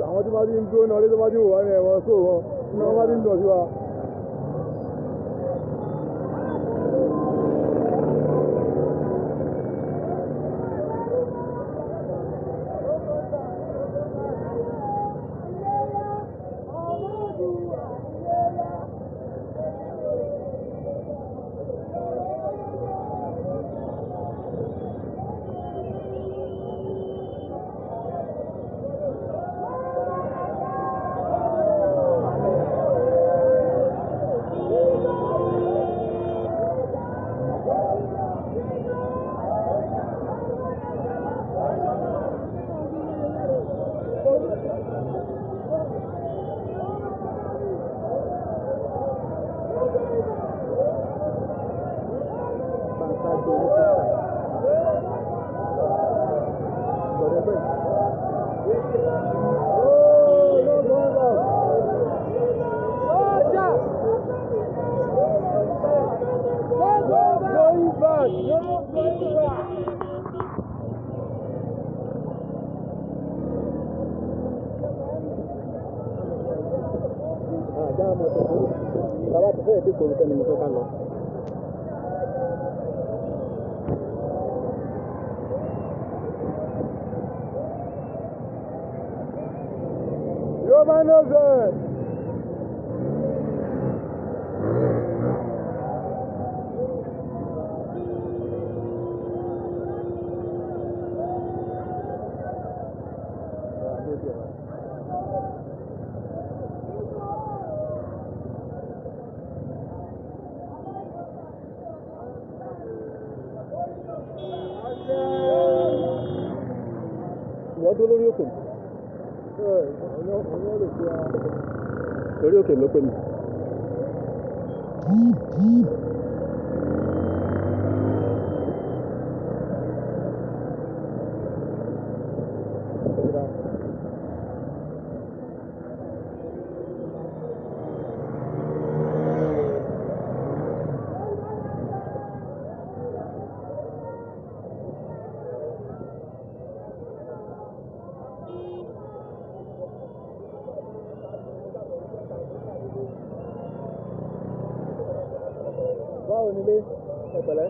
Àwọn tí wọ́n ti ń dúró náà lé tó bá ti wò wá ní ẹ̀wọ̀n sóò wọn ní wọ́n bá ti ń dọ̀ sí wa. Wọ́n dúró lórí òkè. Lórí òkè ló pè mí. Báwo nílé ẹ̀pẹ̀lẹ́?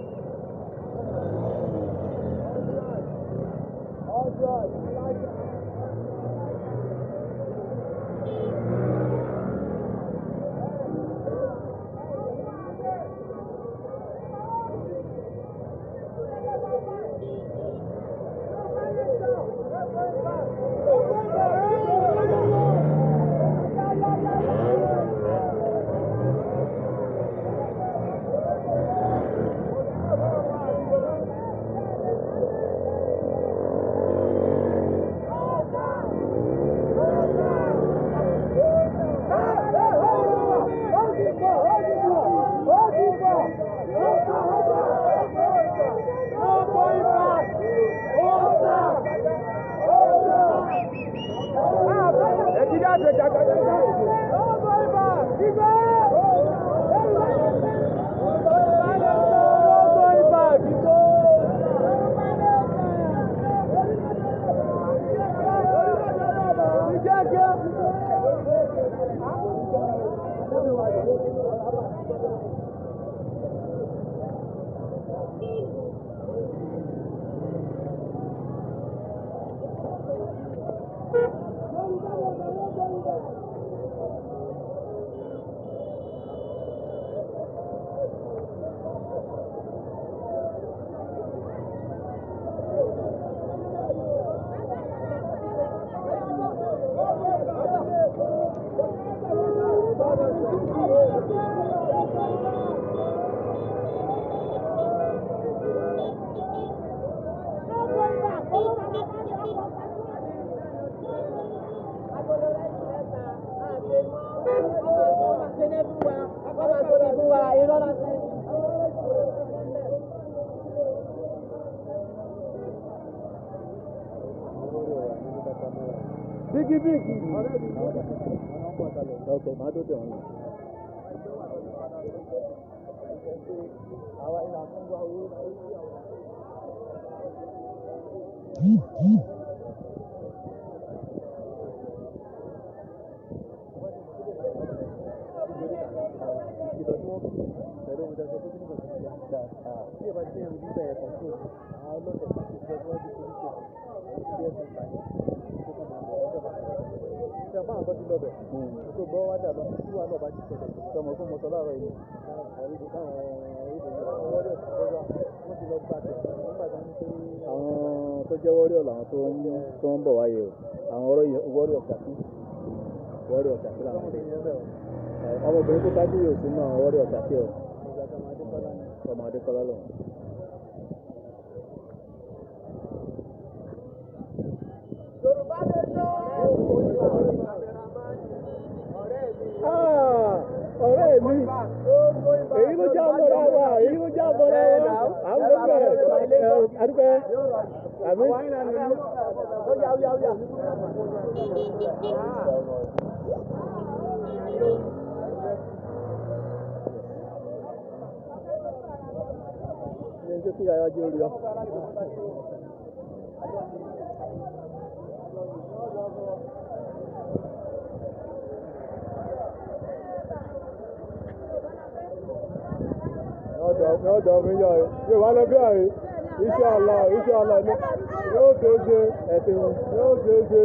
Okay, máa tó tẹ̀ wọ́n lọ. Àwa ìlànà fún wa owó náà ó sí àwọn. Àwọn tó jẹ́ wọ́ríọ̀ làwọn tó ń bọ̀ wáyé o, àwọn wọ́ríọ̀ ṣàkí làwọn ṣe. Ọmọbìnrin tó ṣáájú yóò sínú àwọn wọ́ríọ̀ ṣàkí o, ọmọ Adékọ́lá lòun. Ọ̀rẹ́ mi, èyí ló já bọ́ra wa, àwọn ọmọ àdúgbẹ́, àmì. Ní ẹjọ́ kí yàrá jẹ́ orí ọ. Ọ̀dọ̀ mi yọ yóò wá lọ bí àrí iṣẹ́ àlọ́ ní yóò ṣeéṣe ẹ̀sìn yóò ṣeéṣe.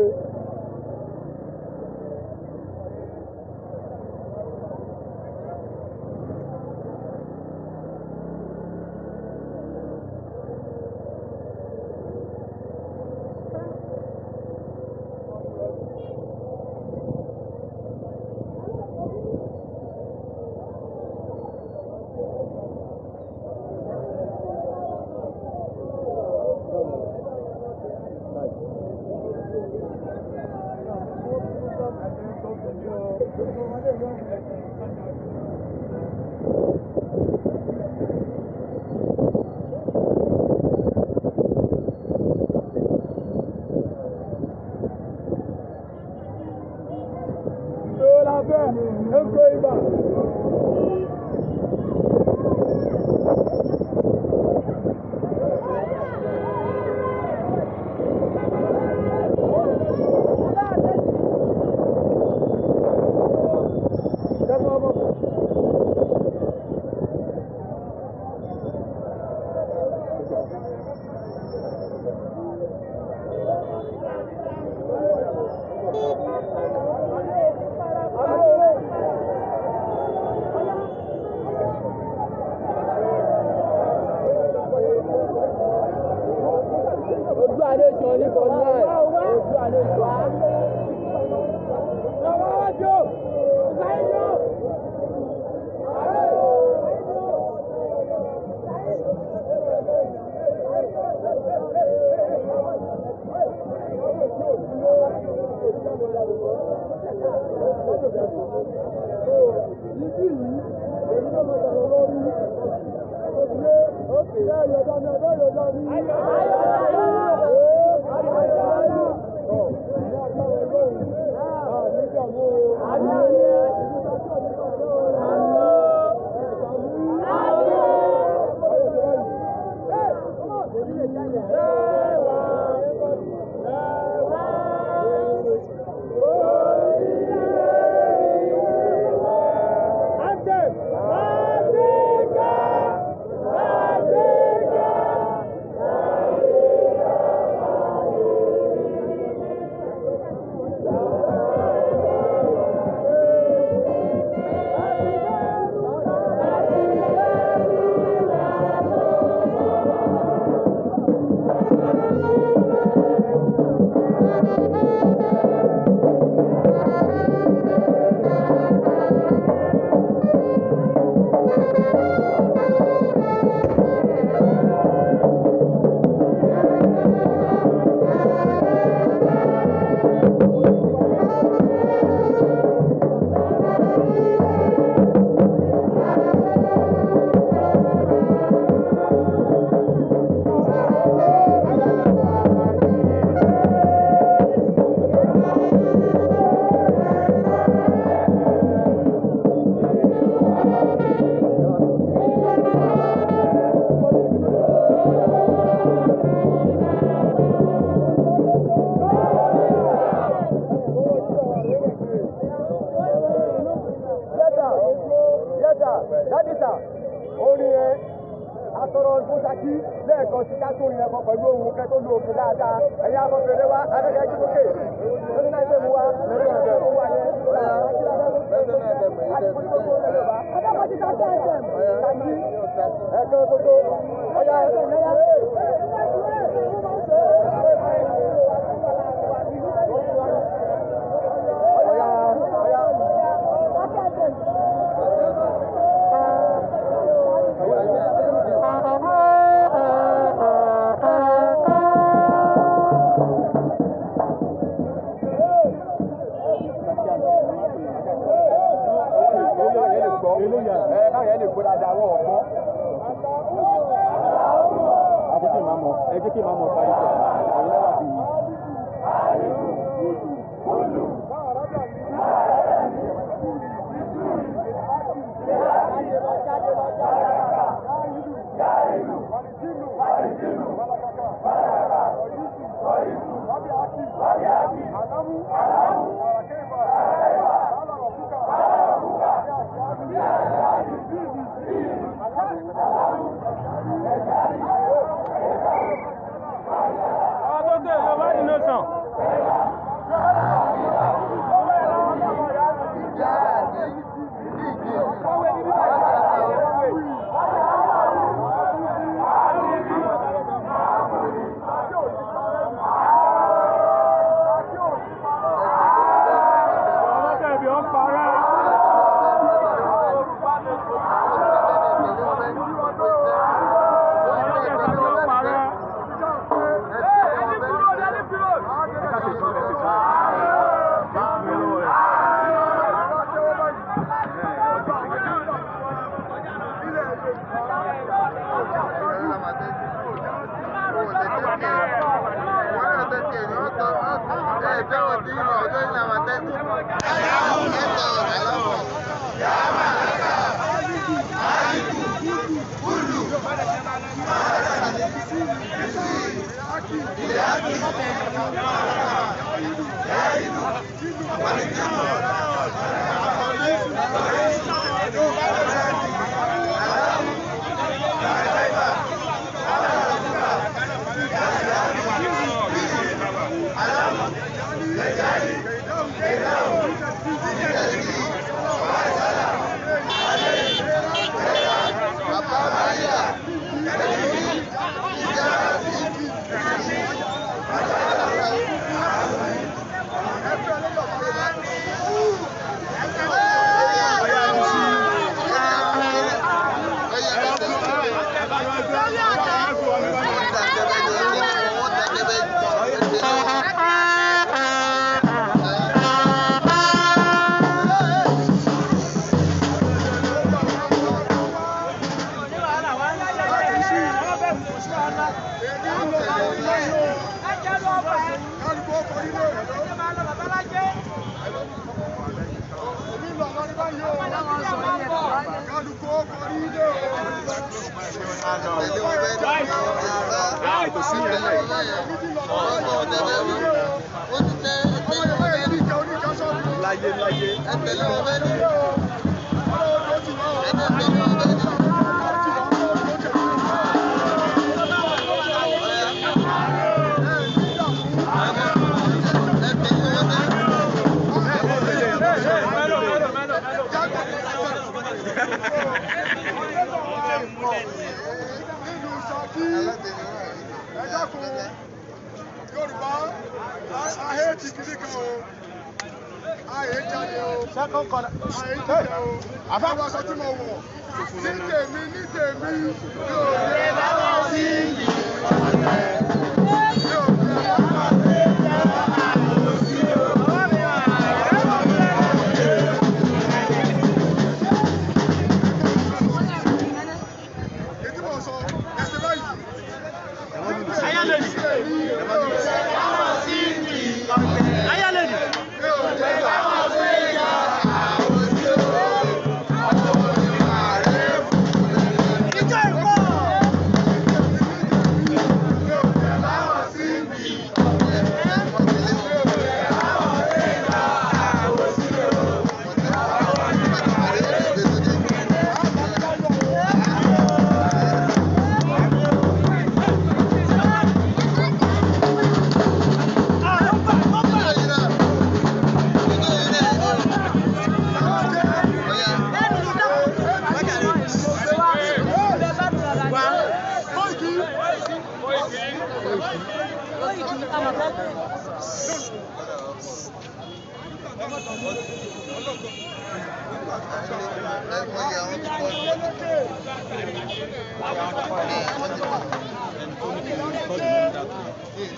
Thank you.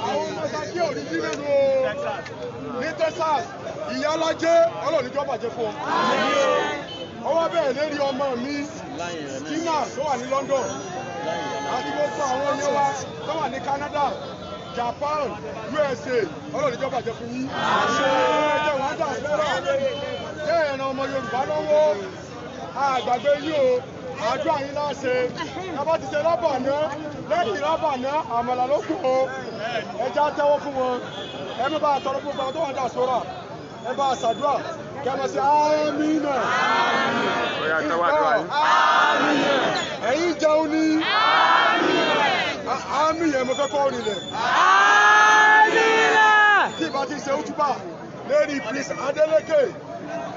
Àwọn ọmọ ìsàkí òní sí nínú ní Texas ìyálájé ọlọ́ọ̀ni tó bàjẹ́ fún ọ. Ọwọ́ bẹ́ẹ̀ lérí ọmọ mi Stina tó wà ní London àti gbogbo àwọn ilé wa tó wà ní Canada, Japan, USA ọlọ́ọ̀ni tó bàjẹ́ fún yín. Ẹ̀jẹ̀ wọ́n dà sọ́rọ̀ bẹ́ẹ̀ ẹ̀ràn ọmọ Yorùbá lọ́wọ́ àgbàgbé yìí o. Àdúrà yín láṣẹ ẹbá ti ṣe rábà náà lẹ́yìn rábà náà àmàlà ló kù o ẹjẹ́ àtẹ́wọ́ fún wọn ẹbí bá àtọrọ gbogbo àwọn tó wà dà sóra ẹ bá àṣàdúrà kẹmọ sí àmínà ẹ̀yin jẹun ní àmì yẹn mo fẹ́ kọ́ orílẹ̀ tí ìbá ti ṣe útúbà lérí Prince Adeleke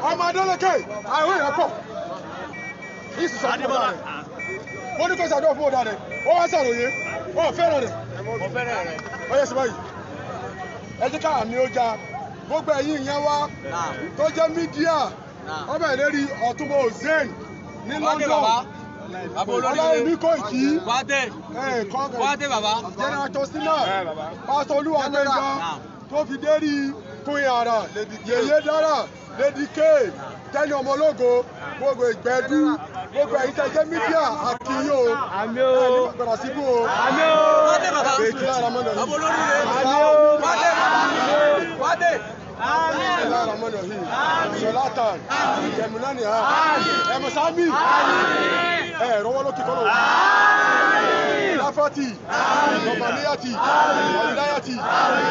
ọmọ Adeleke àwọn èèyàn pọ̀ yìí sì sàdúrà fún ọ̀dà rẹ̀ wọ́n ní kó sàdúrà fún ọ̀dà rẹ̀ ó wá sàròyé ó fẹ́ràn rẹ̀ ó yẹ sí báyìí ẹ jẹ́ ká àmì ó já gbogbo ẹ̀yin ìyẹn wá tó jẹ́ mídíà ọbẹ̀ lérí Ọ̀túnbọ̀ Ozen ní London ọlọ́run ní Kóìkí General Tostina Pásítọ̀ Olúwagbénga tó fi dérí Queen Ara Yèyé Dára Lady K Tẹ́ni Ọmọlógo gbogbo Ìgbẹ́dú gbogbo ẹ̀yin tẹ́ jẹ́ mídíà àkíyó ẹni gbàgbọ́dọ̀ síbú o èjì lára mọ́nà yìí lára mọ́nà yìí Ṣọlátàn Yẹmúnánì ha Ẹmọ̀sámì ẹ̀rọwọ́ lókè kọ́nà Láfàtì Nọ̀màníyàtì Ọ̀wìláyàtì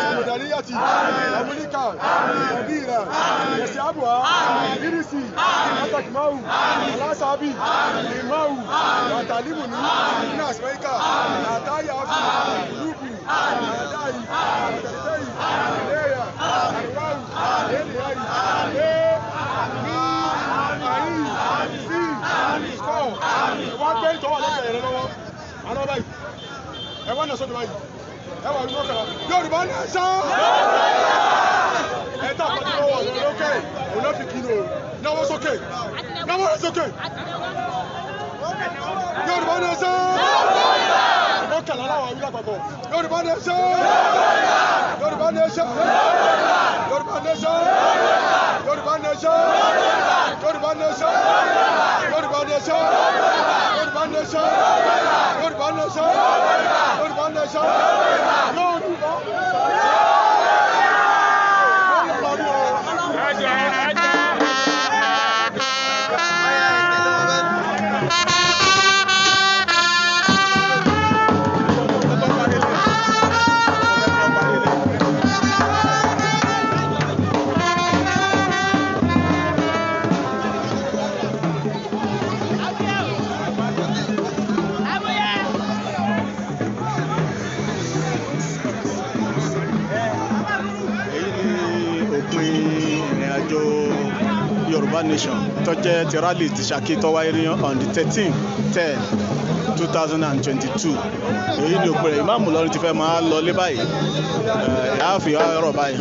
Ṣàmùdàníyàtì Ọ̀múlíkà Ẹ̀bíra Ẹ̀sì Àbùhá Ìrísì Látàkìmáwù Aláṣàbí Ìmáwù Àtàlímùní ní Àsìmẹ́ríkà Àtáyàfù Lúbù Àdáyì Àtẹ̀tẹ̀yì Ìléyà Àríwáwù Èlìyàyì Àmì Sí Kọ́ wọ́n gbé ìtọ́wà lẹ́gbẹ̀ẹ́ rẹ lọ́wọ́ àwọn báyìí ẹwà náà sókè báyìí ẹwà ìlú ọkàrà Yorùbá náà sá ẹ̀ta àpàtí lọ́wọ́ ọ̀rọ̀ lókè olófìkì ní o náwó sókè Yorùbá náà sá ọkàrà láwọn ìlú àpapọ̀ Yorùbá náà sá Yorùbá náà sá Yorùbá náà sá Yorùbá náà sá Yorùbá náà sá Yorùbá náà sá Yorùbá nation Yorùbá nation Yorùbá nation Yorùbá. Yorùbá nation tó jẹ́ ti rally ti Ṣakí tó wáyé ní on the 13/10/2022 èyí ni òpin rẹ̀ ìmáàmù Ìlọrin ti fẹ́ máa lọ lé báyìí ẹ̀ á fi ọ̀rọ̀ báyìí.